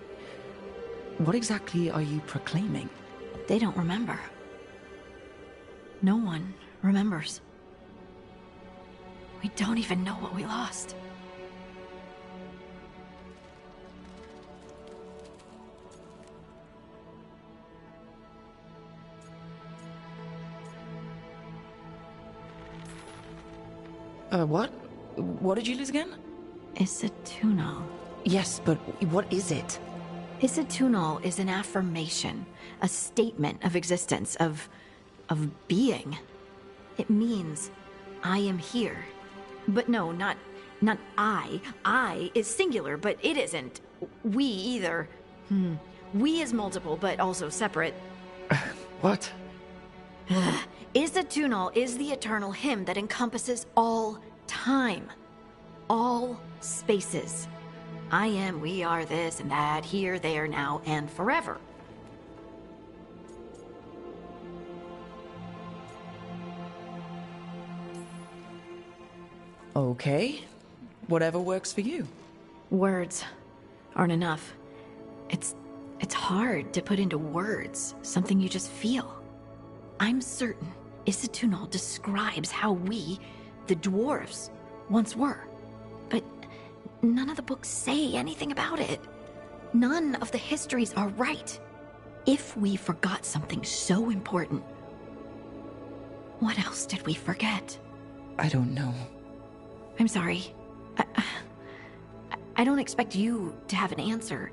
exactly are you proclaiming? They don't remember. No one remembers. We don't even know what we lost. What? What did you lose again? Isatunal. Yes, but what is it? Isatunal is an affirmation, a statement of existence, of being. It means, I am here. But no, not I. I is singular, but it isn't. We either. We is multiple, but also separate. What? Isatunal is the eternal hymn that encompasses all time. All spaces. I am, we are, this and that, here, there, now, and forever. Okay. Whatever works for you. Words aren't enough. It's hard to put into words something you just feel. I'm certain Isatunal describes how we, the dwarves, once were. But none of the books say anything about it. None of the histories are right. If we forgot something so important, what else did we forget? I don't know. I'm sorry. I don't expect you to have an answer.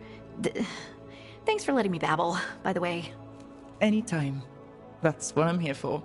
Thanks for letting me babble, by the way. Anytime. That's what I'm here for.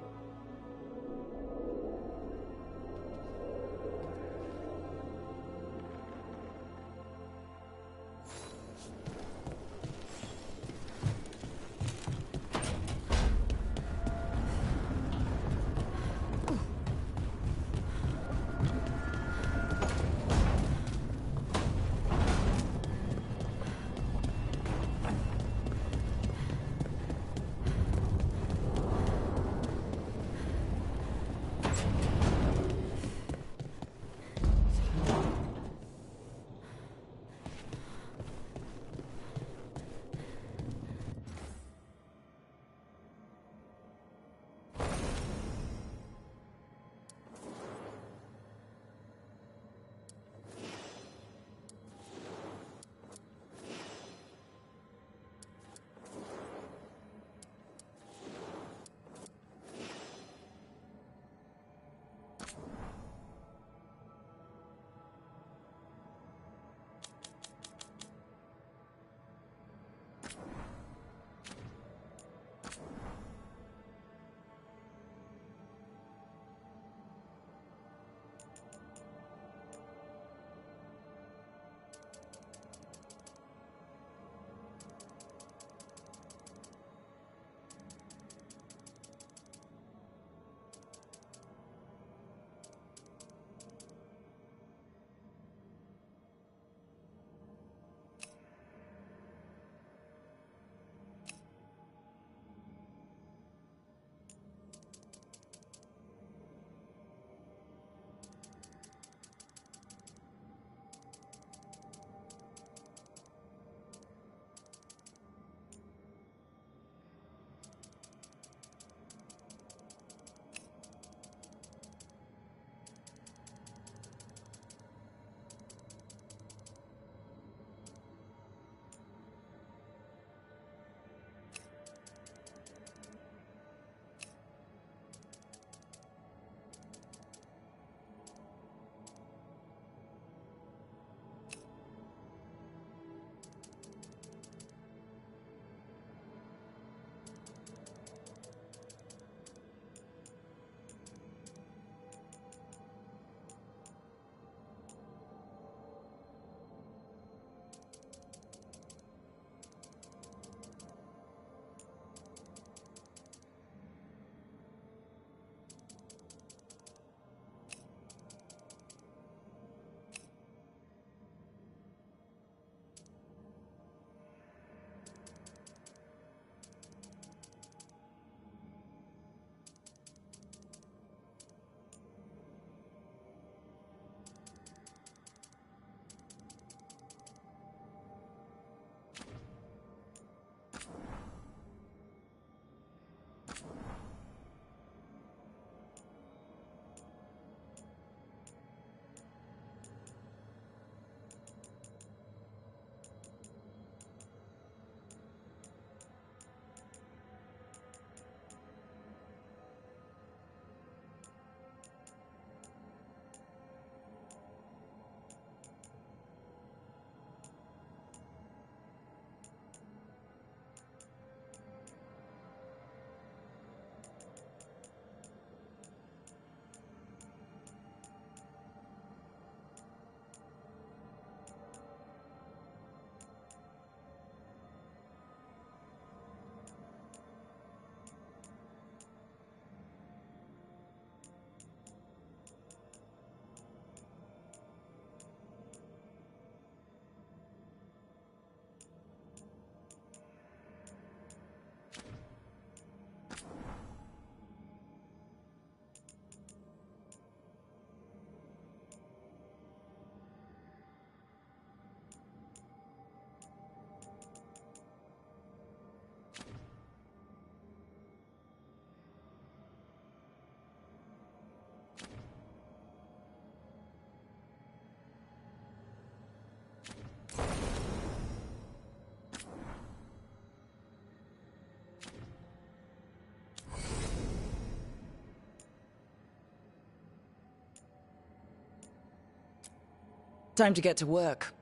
Time to get to work.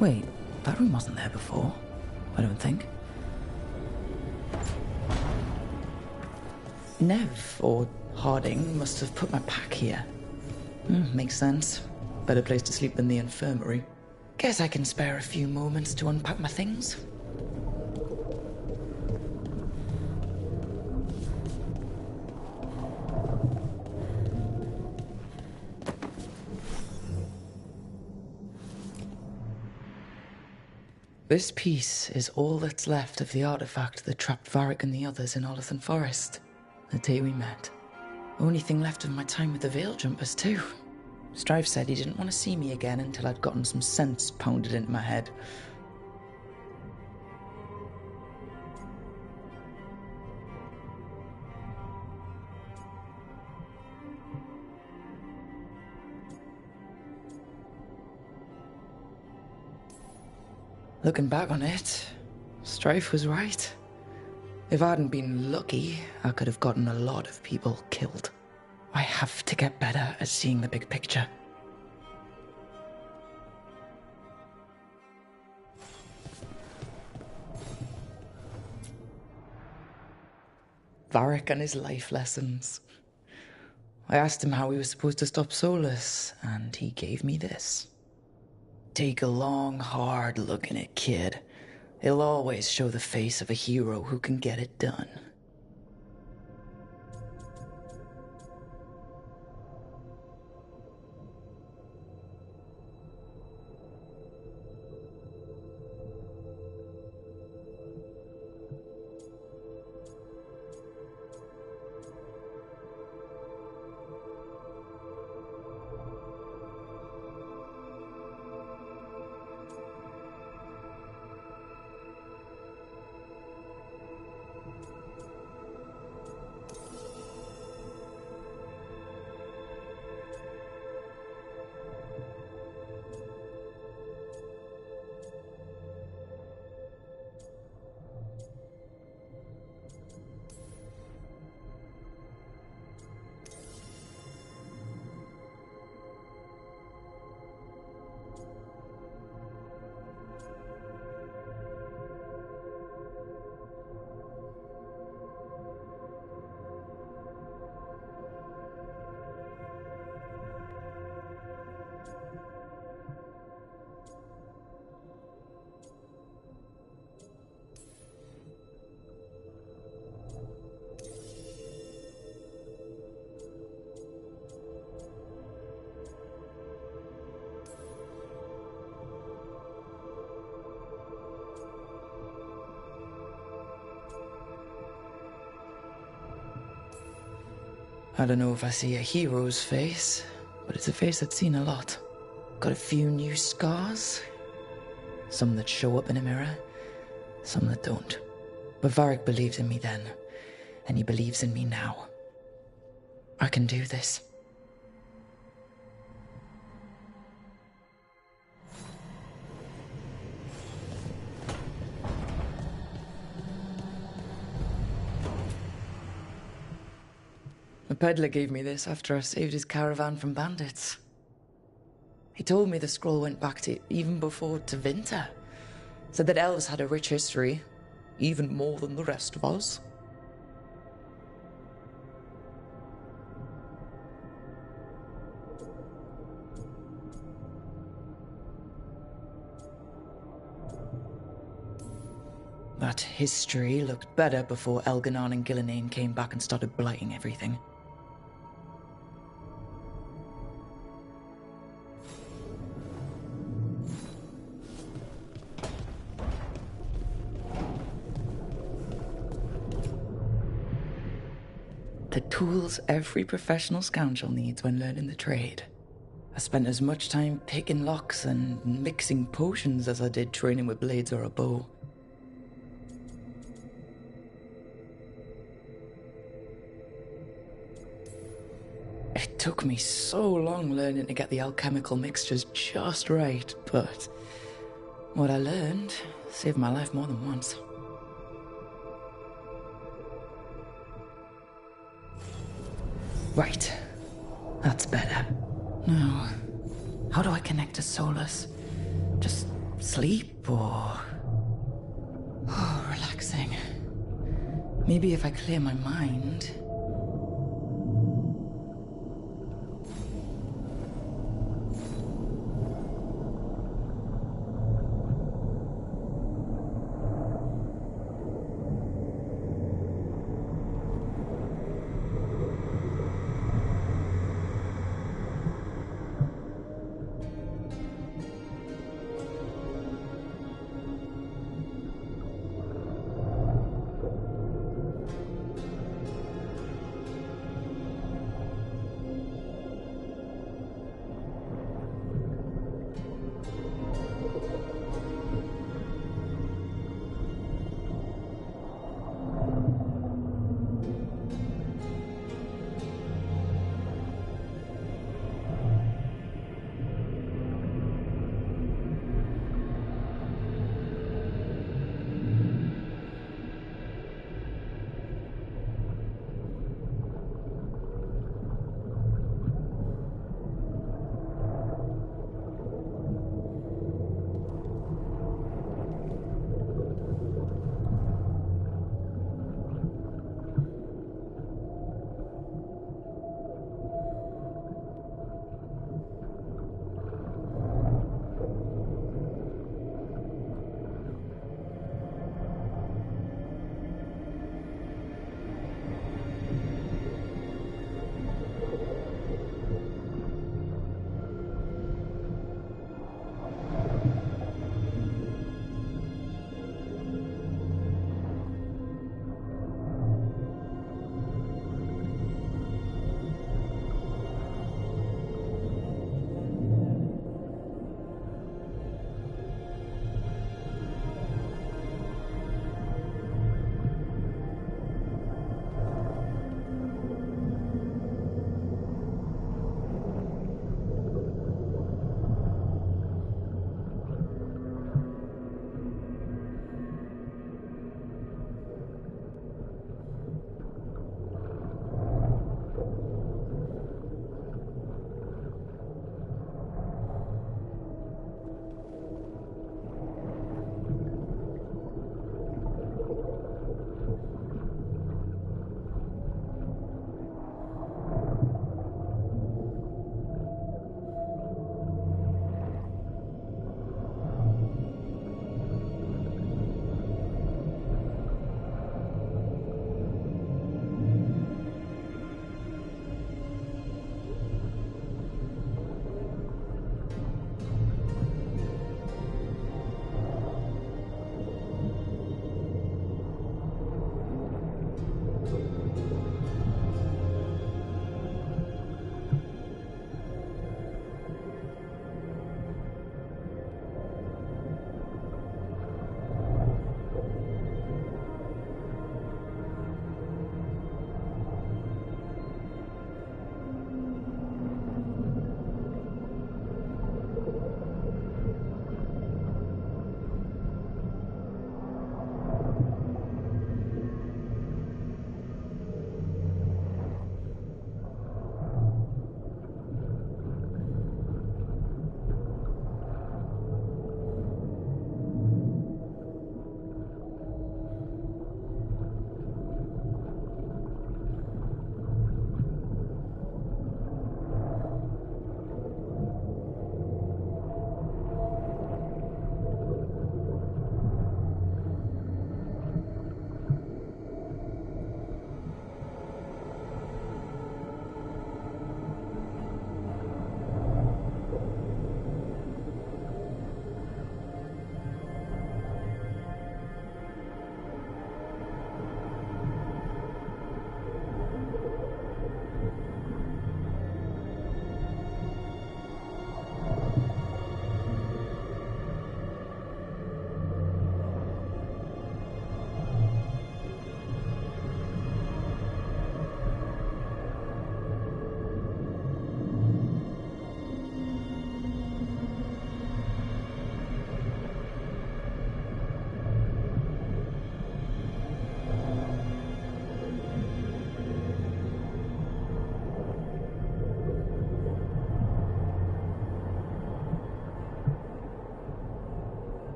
Wait, that room wasn't there before, I don't think. Nev, or Harding, must have put my pack here. Makes sense. Better place to sleep than the infirmary. Guess I can spare a few moments to unpack my things. This piece is all that's left of the artifact that trapped Varric and the others in Olithan Forest, the day we met. Only thing left of my time with the Veil Jumpers, too. Strife said he didn't want to see me again until I'd gotten some sense pounded into my head. Looking back on it, Strife was right. If I hadn't been lucky, I could have gotten a lot of people killed. I have to get better at seeing the big picture. Varric and his life lessons. I asked him how he was supposed to stop Solus, and he gave me this. Take a long, hard look in it, kid. It'll always show the face of a hero who can get it done. I don't know if I see a hero's face, but it's a face I've seen a lot. Got a few new scars. Some that show up in a mirror, some that don't. But Varric believed in me then, and he believes in me now. I can do this. peddler gave me this after I saved his caravan from bandits. He told me the scroll went back to even before Tevinter. Said that elves had a rich history, even more than the rest of us. That history looked better before Elganon and Gillenane came back and started blighting everything. The tools every professional scoundrel needs when learning the trade. I spent as much time picking locks and mixing potions as I did training with blades or a bow. It took me so long learning to get the alchemical mixtures just right, but what I learned saved my life more than once. Right. That's better. Now, how do I connect to Solus? Just sleep or... Oh, relaxing. Maybe if I clear my mind...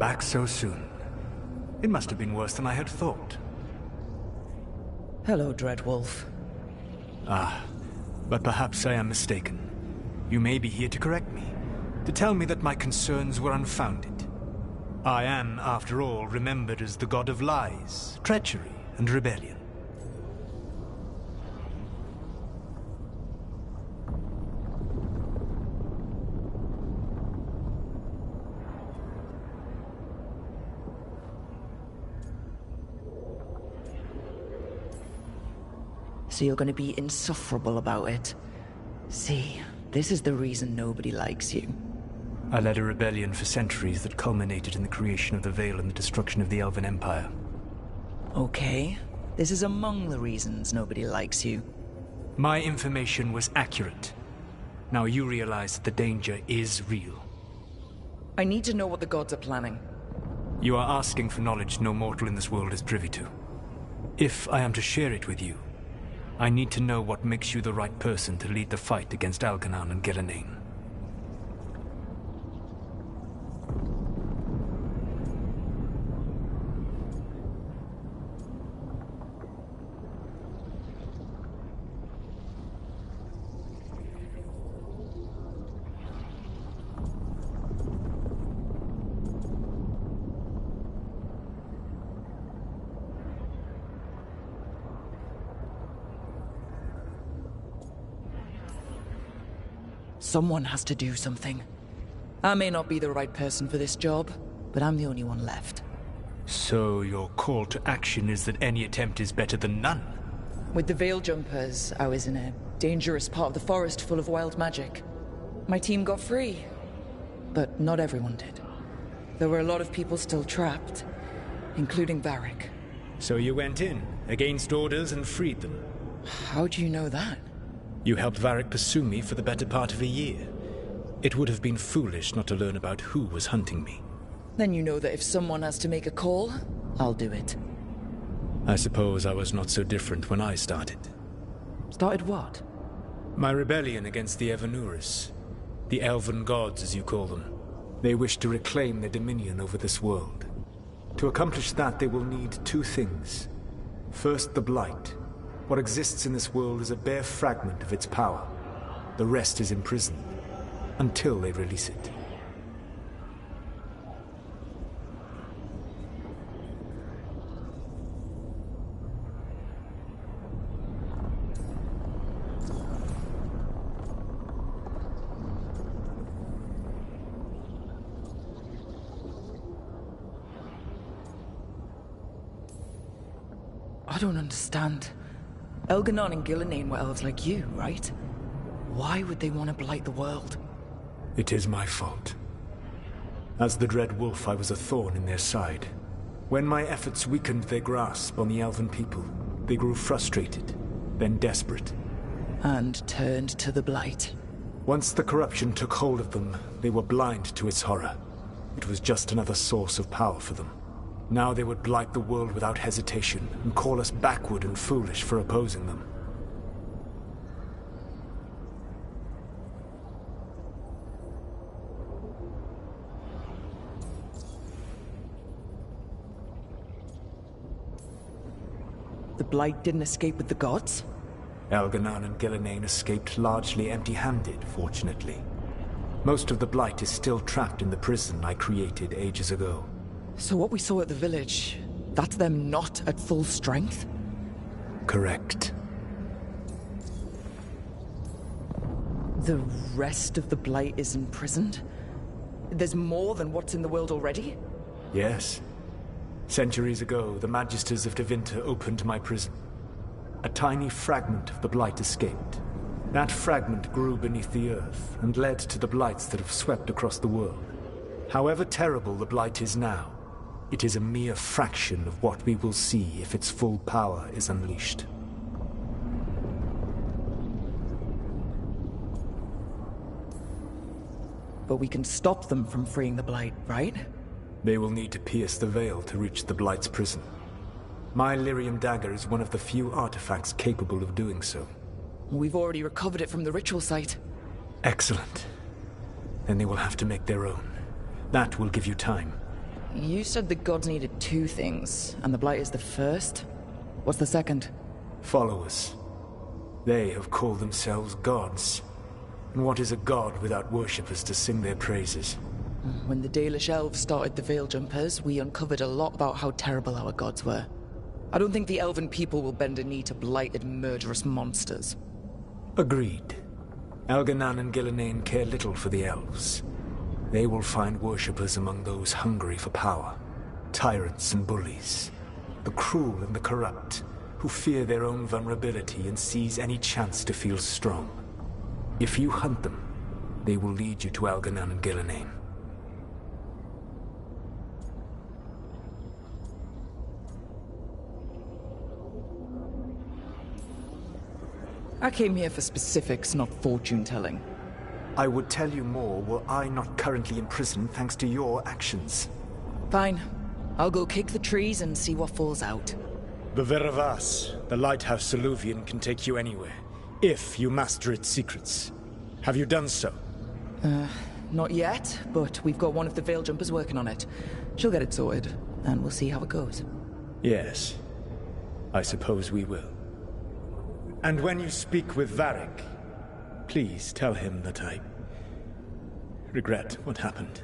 Back so soon. It must have been worse than I had thought. Hello, Dreadwolf. Ah, but perhaps I am mistaken. You may be here to correct me, to tell me that my concerns were unfounded. I am, after all, remembered as the god of lies, treachery, and rebellion. So you're going to be insufferable about it. See, this is the reason nobody likes you. I led a rebellion for centuries that culminated in the creation of the Veil and the destruction of the Elven Empire. Okay, this is among the reasons nobody likes you. My information was accurate. Now you realize that the danger is real. I need to know what the gods are planning. You are asking for knowledge no mortal in this world is privy to. If I am to share it with you, I need to know what makes you the right person to lead the fight against Algernon and Gillenane. Someone has to do something. I may not be the right person for this job, but I'm the only one left. So your call to action is that any attempt is better than none? With the Veil Jumpers, I was in a dangerous part of the forest full of wild magic. My team got free, but not everyone did. There were a lot of people still trapped, including Varric. So you went in, against orders, and freed them? How do you know that? You helped Varric pursue me for the better part of a year. It would have been foolish not to learn about who was hunting me. Then you know that if someone has to make a call, I'll do it. I suppose I was not so different when I started. Started what? My rebellion against the Evanuris. The Elven gods, as you call them. They wish to reclaim their dominion over this world. To accomplish that, they will need two things. First, the Blight. What exists in this world is a bare fragment of its power. The rest is imprisoned, until they release it. I don't understand. Elgernon and Gillenane were elves like you, right? Why would they want to blight the world? It is my fault. As the Dread Wolf, I was a thorn in their side. When my efforts weakened their grasp on the Elven people, they grew frustrated, then desperate. And turned to the Blight. Once the corruption took hold of them, they were blind to its horror. It was just another source of power for them. Now they would blight the world without hesitation, and call us backward and foolish for opposing them. The Blight didn't escape with the gods? Elgernon and Gillenane escaped largely empty-handed, fortunately. Most of the Blight is still trapped in the prison I created ages ago. So what we saw at the village, that's them not at full strength? Correct. The rest of the Blight is imprisoned? There's more than what's in the world already? Yes. Centuries ago, the Magisters of Tevinter opened my prison. A tiny fragment of the Blight escaped. That fragment grew beneath the earth and led to the Blights that have swept across the world. However terrible the Blight is now, it is a mere fraction of what we will see if its full power is unleashed. But we can stop them from freeing the Blight, right? They will need to pierce the veil to reach the Blight's prison. My Lyrium dagger is one of the few artifacts capable of doing so. We've already recovered it from the ritual site. Excellent. Then they will have to make their own. That will give you time. You said the gods needed two things, and the Blight is the first? What's the second? Followers. They have called themselves gods. And what is a god without worshippers to sing their praises? When the Dalish elves started the Veil Jumpers, we uncovered a lot about how terrible our gods were. I don't think the elven people will bend a knee to blighted, murderous monsters. Agreed. Elganan and Gillenane care little for the elves. They will find worshippers among those hungry for power. Tyrants and bullies. The cruel and the corrupt, who fear their own vulnerability and seize any chance to feel strong. If you hunt them, they will lead you to Elganan and Gillenane. I came here for specifics, not fortune-telling. I would tell you more were I not currently in prison thanks to your actions. Fine. I'll go kick the trees and see what falls out. Beveravas, the lighthouse Soluvian can take you anywhere, if you master its secrets. Have you done so? Not yet, but we've got one of the Veil Jumpers working on it. She'll get it sorted, and we'll see how it goes. Yes. I suppose we will. And when you speak with Varric, please tell him that I regret what happened.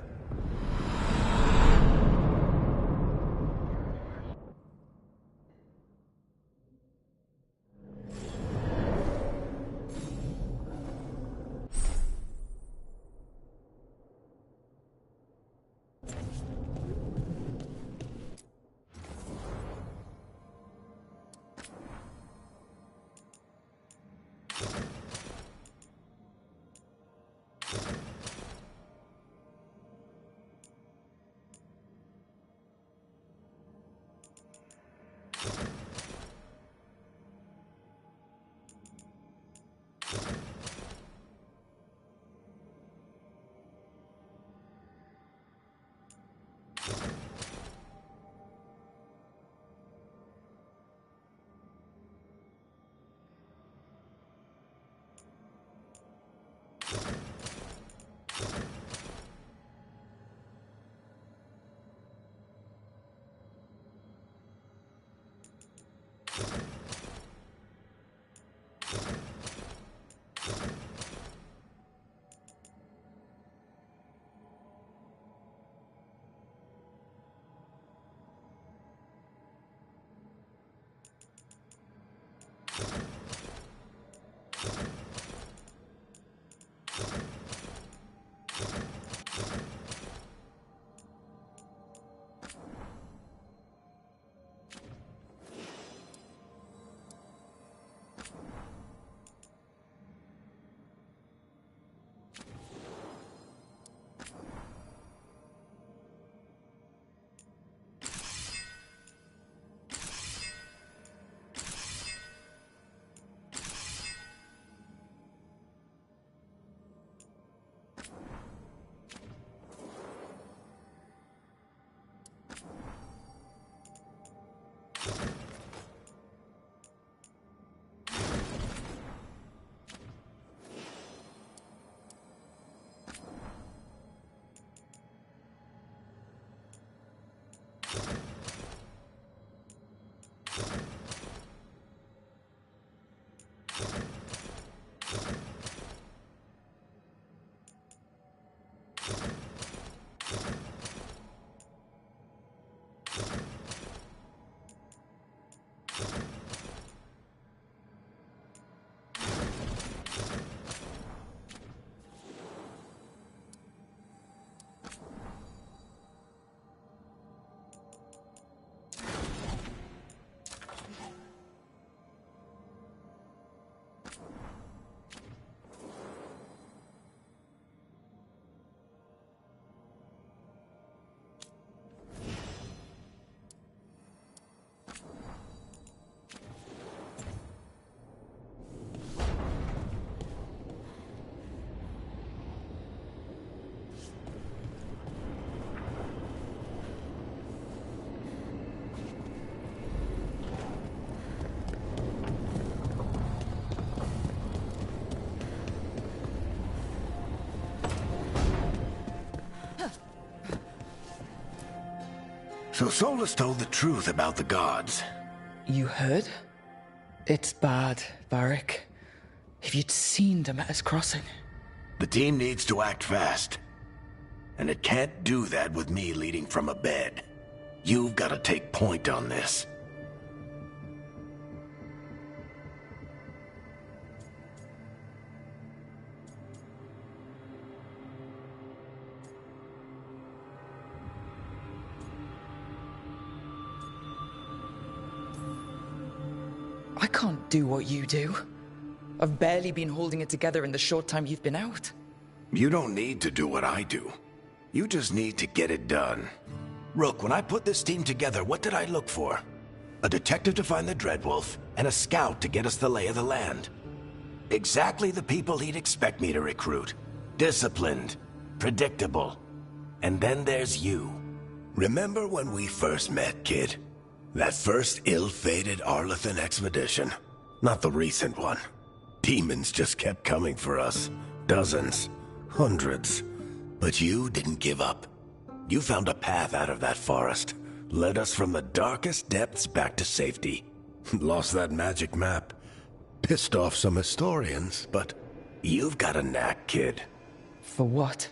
So Solus told the truth about the gods. You heard? It's bad, Varric. If you'd seen Demeter's crossing. The team needs to act fast. And it can't do that with me leading from a bed. You've got to take point on this. I can't do what you do. I've barely been holding it together in the short time you've been out. You don't need to do what I do. You just need to get it done. Rook, when I put this team together, what did I look for? A detective to find the Dreadwolf, and a scout to get us the lay of the land. Exactly the people he'd expect me to recruit. Disciplined, predictable. And then there's you. Remember when we first met, kid? That first ill-fated Arlathan expedition. Not the recent one. Demons just kept coming for us. Dozens. Hundreds. But you didn't give up. You found a path out of that forest. Led us from the darkest depths back to safety. Lost that magic map. Pissed off some historians, but you've got a knack, kid. For what?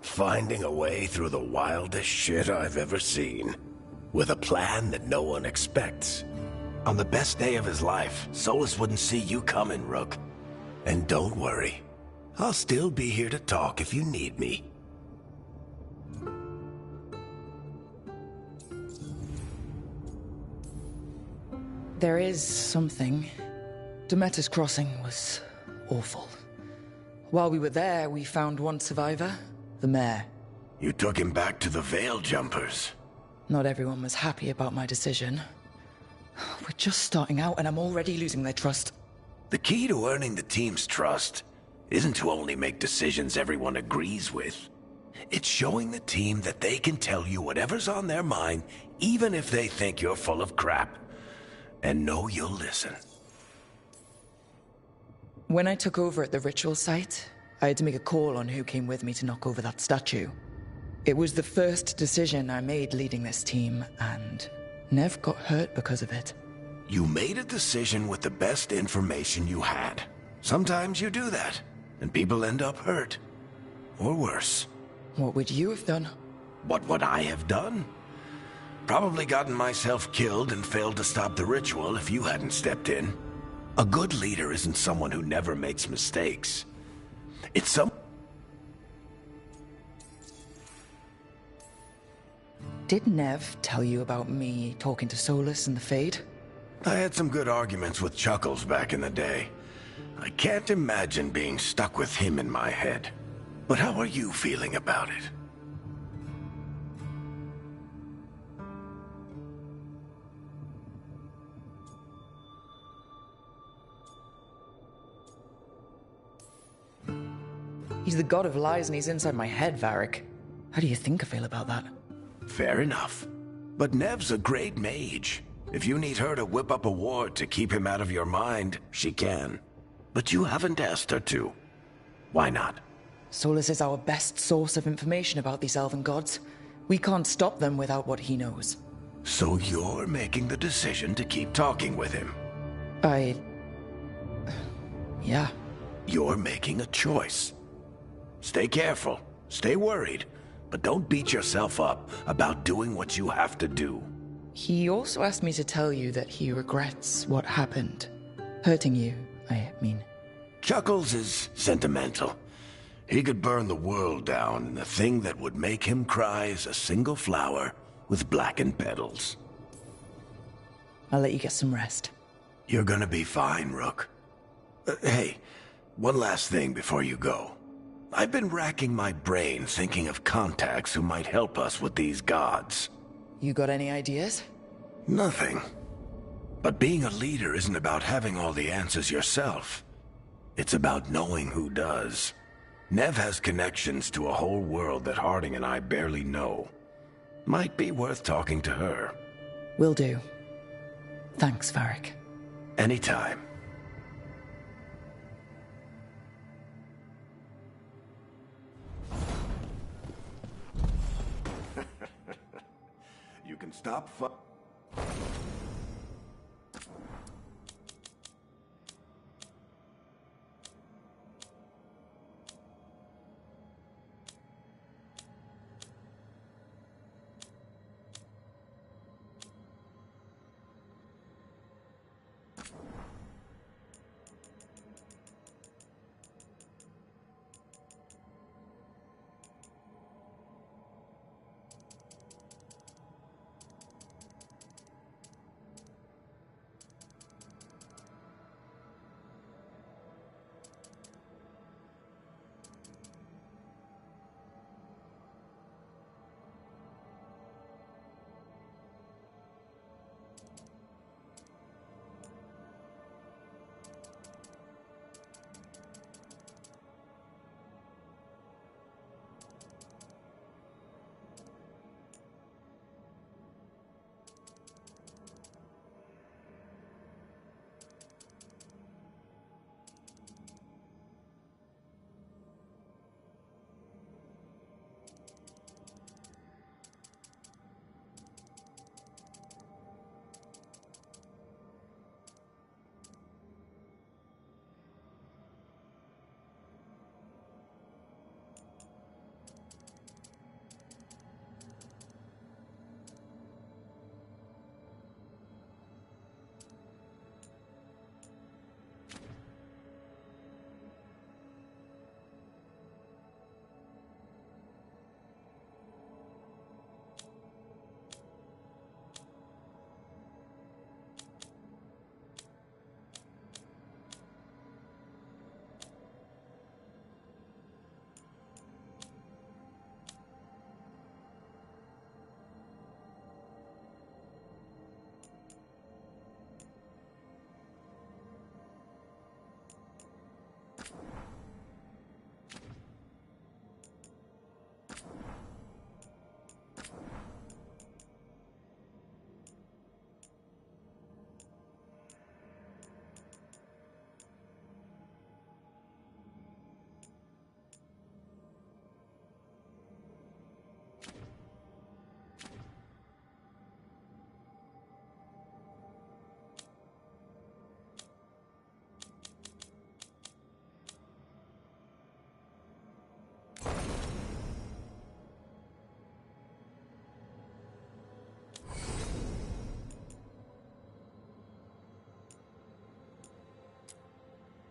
Finding a way through the wildest shit I've ever seen. With a plan that no one expects. On the best day of his life, Solus wouldn't see you coming, Rook. And don't worry. I'll still be here to talk if you need me. There is something. Demeter's crossing was awful. While we were there, we found one survivor, the mayor. You took him back to the Veil Jumpers. Not everyone was happy about my decision. We're just starting out and I'm already losing their trust. The key to earning the team's trust isn't to only make decisions everyone agrees with. It's showing the team that they can tell you whatever's on their mind, even if they think you're full of crap. And know you'll listen. When I took over at the ritual site, I had to make a call on who came with me to knock over that statue. It was the first decision I made leading this team, and Nev got hurt because of it. You made a decision with the best information you had. Sometimes you do that, and people end up hurt. Or worse. What would you have done? What would I have done? Probably gotten myself killed and failed to stop the ritual if you hadn't stepped in. A good leader isn't someone who never makes mistakes. It's some... Did Nev tell you about me talking to Solus and the Fade? I had some good arguments with Chuckles back in the day. I can't imagine being stuck with him in my head. But how are you feeling about it? He's the god of lies and he's inside my head, Varric. How do you think I feel about that? Fair enough. But Nev's a great mage. If you need her to whip up a ward to keep him out of your mind, she can. But you haven't asked her to. Why not? Solus is our best source of information about these elven gods. We can't stop them without what he knows. So you're making the decision to keep talking with him? Yeah. You're making a choice. Stay careful, stay worried, but don't beat yourself up about doing what you have to do. He also asked me to tell you that he regrets what happened. Hurting you, I mean. Chuckles is sentimental. He could burn the world down, and the thing that would make him cry is a single flower with blackened petals. I'll let you get some rest. You're gonna be fine, Rook. Hey, one last thing before you go. I've been racking my brain thinking of contacts who might help us with these gods. You got any ideas? Nothing. But being a leader isn't about having all the answers yourself. It's about knowing who does. Nev has connections to a whole world that Harding and I barely know. Might be worth talking to her. Will do. Thanks, Varric. Anytime. You can start stop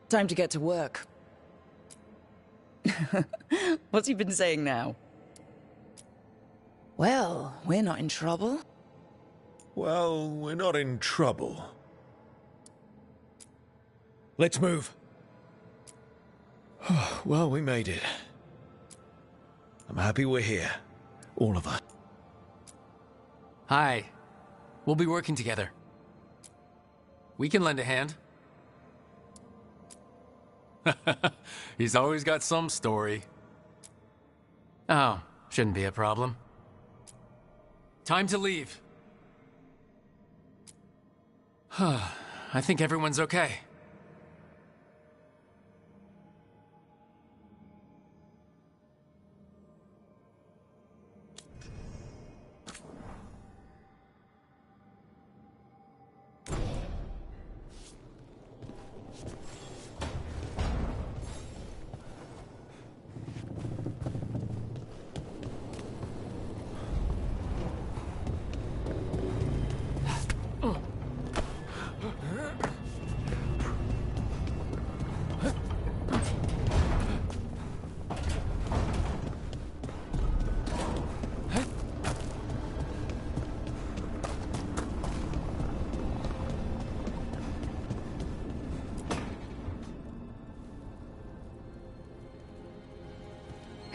Time to get to work. What's he been saying now? Well, we're not in trouble. Well, we're not in trouble. Let's move. Well, we made it. I'm happy we're here. All of us. Hi. We'll be working together. We can lend a hand. He's always got some story. Oh, shouldn't be a problem. Time to leave. I think everyone's okay.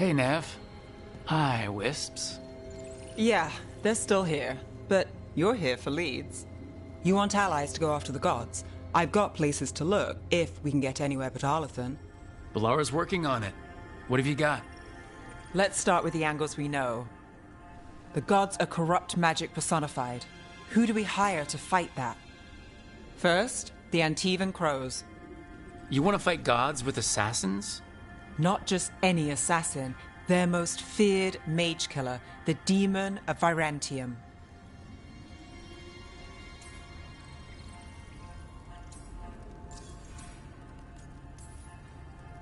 Hey, Nev. Hi, Wisps. Yeah, they're still here. But you're here for leads. You want allies to go after the gods? I've got places to look, if we can get anywhere but Arlathan. Balara's working on it. What have you got? Let's start with the angles we know. The gods are corrupt magic personified. Who do we hire to fight that? First, the Antivan Crows. You want to fight gods with assassins? Not just any assassin, their most feared mage killer, the Demon of Virantium.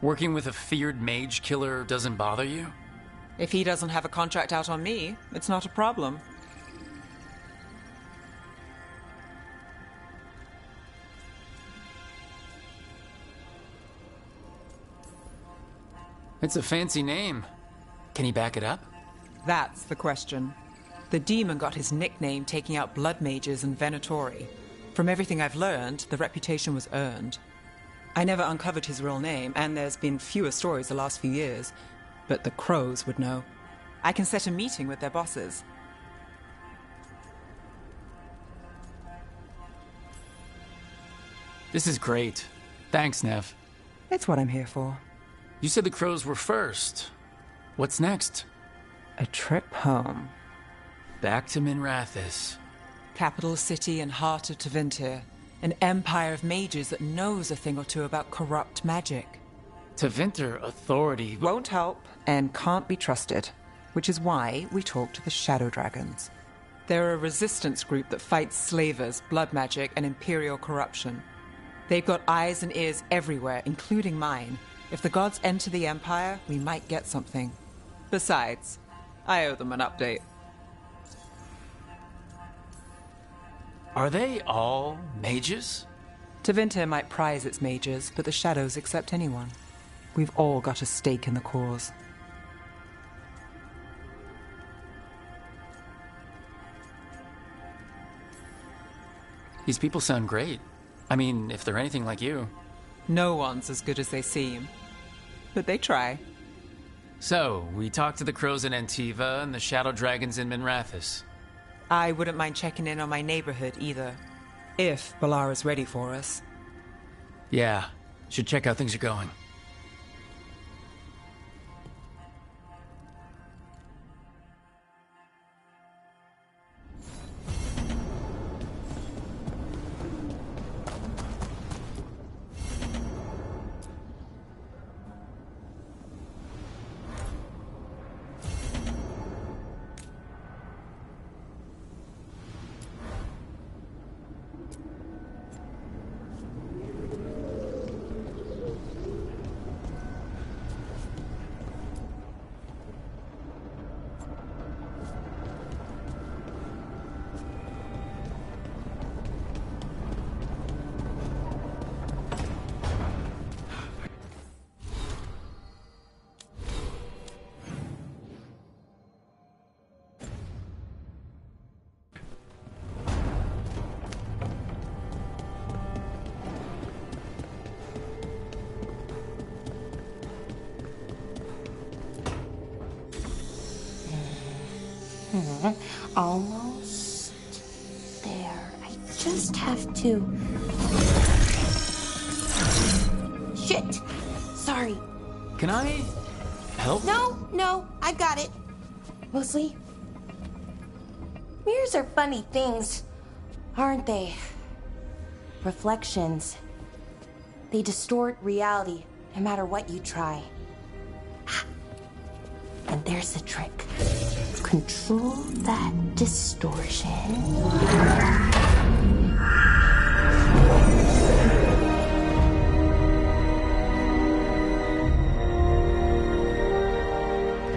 Working with a feared mage killer doesn't bother you? If he doesn't have a contract out on me, it's not a problem. It's a fancy name. Can he back it up? That's the question. The demon got his nickname taking out blood mages and Venatori. From everything I've learned, the reputation was earned. I never uncovered his real name, and there's been fewer stories the last few years. But the crows would know. I can set a meeting with their bosses. This is great. Thanks, Nev. It's what I'm here for. You said the crows were first. What's next? A trip home. Back to Minrathous. Capital city and heart of Tevinter. An empire of mages that knows a thing or two about corrupt magic. Tevinter authority won't help and can't be trusted, which is why we talk to the Shadow Dragons. They're a resistance group that fights slavers, blood magic, and imperial corruption. They've got eyes and ears everywhere, including mine. If the gods enter the empire, we might get something. Besides, I owe them an update. Are they all mages? Tevinter might prize its mages, but the Shadows accept anyone. We've all got a stake in the cause. These people sound great. I mean, if they're anything like you. No one's as good as they seem. But they try. So, we talked to the crows in Antiva and the shadow dragons in Minrathous. I wouldn't mind checking in on my neighborhood either. If Balara's ready for us. Yeah, should check how things are going. Almost there. I just have to... Shit! Sorry. Can I help? No, I got it. Mostly, mirrors are funny things, aren't they? Reflections. They distort reality, no matter what you try. And there's the trick. Control that distortion.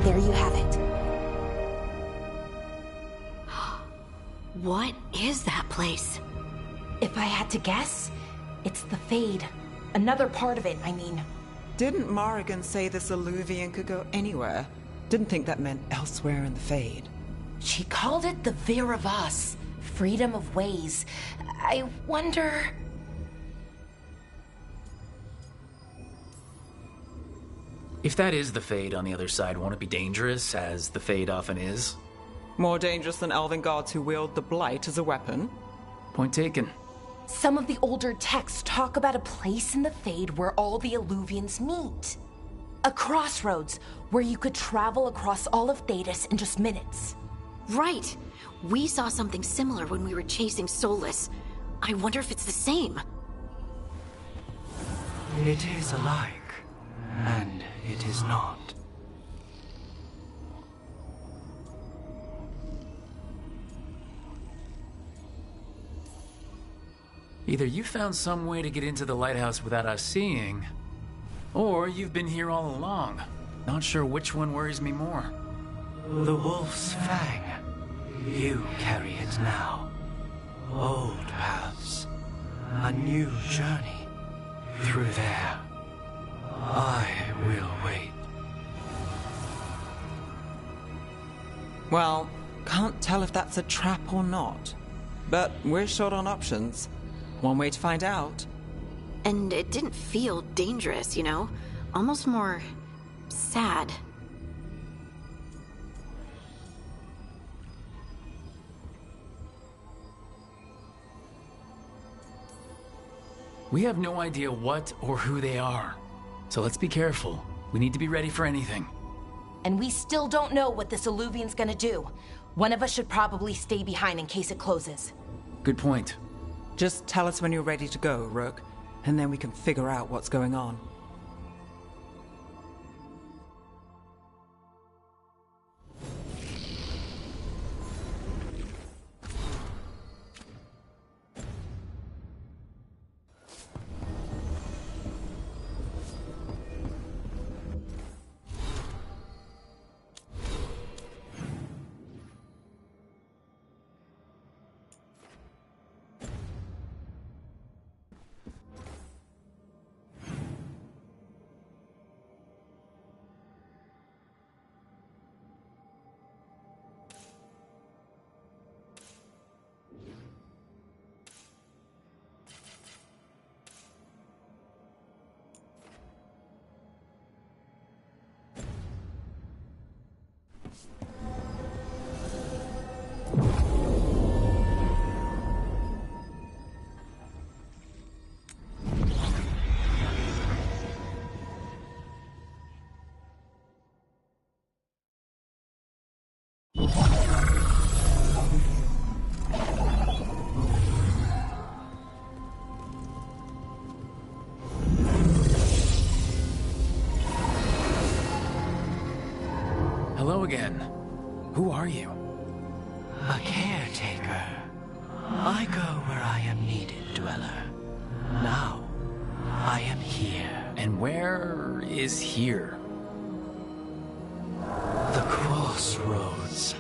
There you have it. What is that place? If I had to guess, it's the Fade. Another part of it, I mean. Didn't Morrigan say this Illuvian could go anywhere? Didn't think that meant elsewhere in the Fade. She called it the Vir of Us, freedom of ways. I wonder... If that is the Fade on the other side, won't it be dangerous, as the Fade often is? More dangerous than elven gods who wield the Blight as a weapon? Point taken. Some of the older texts talk about a place in the Fade where all the Illuvians meet. A crossroads where you could travel across all of Thedas in just minutes. Right. We saw something similar when we were chasing Solus. I wonder if it's the same. It is alike, and it is not. Either you found some way to get into the lighthouse without us seeing, Or you've been here all along. Not sure which one worries me more. The wolf's fang. You carry it now. Old paths. A new journey. Through there. I will wait. Well, can't tell if that's a trap or not. But we're short on options. One way to find out. And it didn't feel dangerous, you know? Almost more sad. We have no idea what or who they are. So let's be careful. We need to be ready for anything. And we still don't know what this Illuvian's gonna do. One of us should probably stay behind in case it closes. Good point. Just tell us when you're ready to go, Rook, and then we can figure out what's going on. Hello again. Who are you? A caretaker. I go where I am needed, Dweller. Now, I am here. And where is here? The crossroads.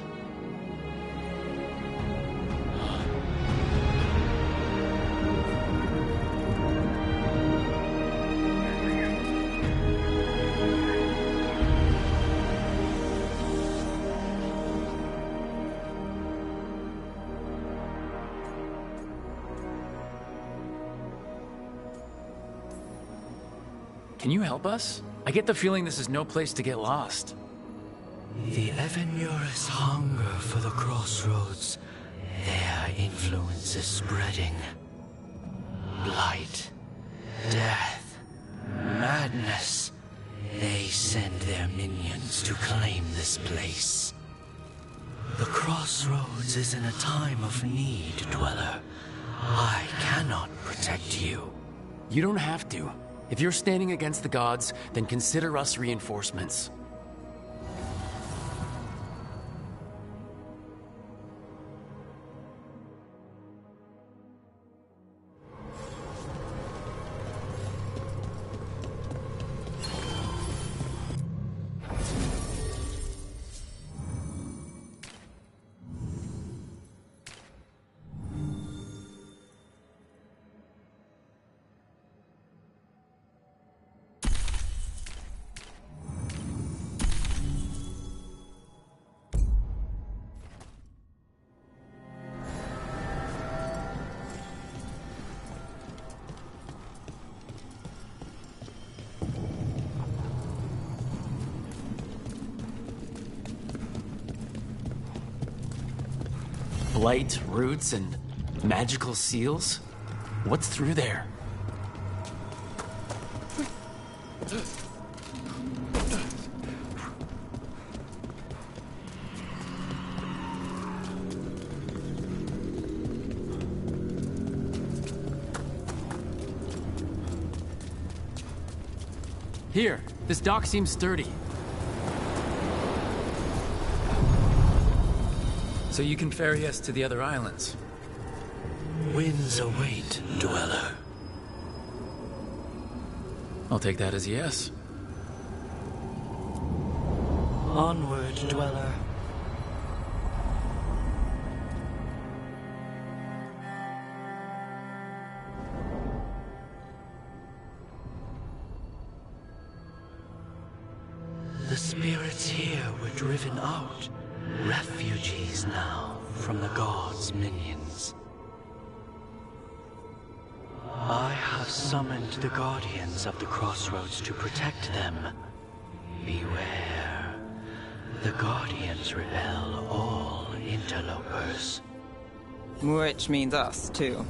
Can you help us? I get the feeling this is no place to get lost. The Evanurus hunger for the crossroads. Their influence is spreading. Blight, death, madness. They send their minions to claim this place. The crossroads is in a time of need, Dweller. I cannot protect you. You don't have to. If you're standing against the gods, then consider us reinforcements. Blight, roots, and magical seals? What's through there? Here, this dock seems sturdy. So you can ferry us to the other islands? Winds await, Dweller. I'll take that as a yes. Onward, Dweller. The spirits here were driven out, refugees now from the gods' minions. I have summoned the guardians of the crossroads to protect them. Beware. The guardians repel all interlopers. Which means us, too.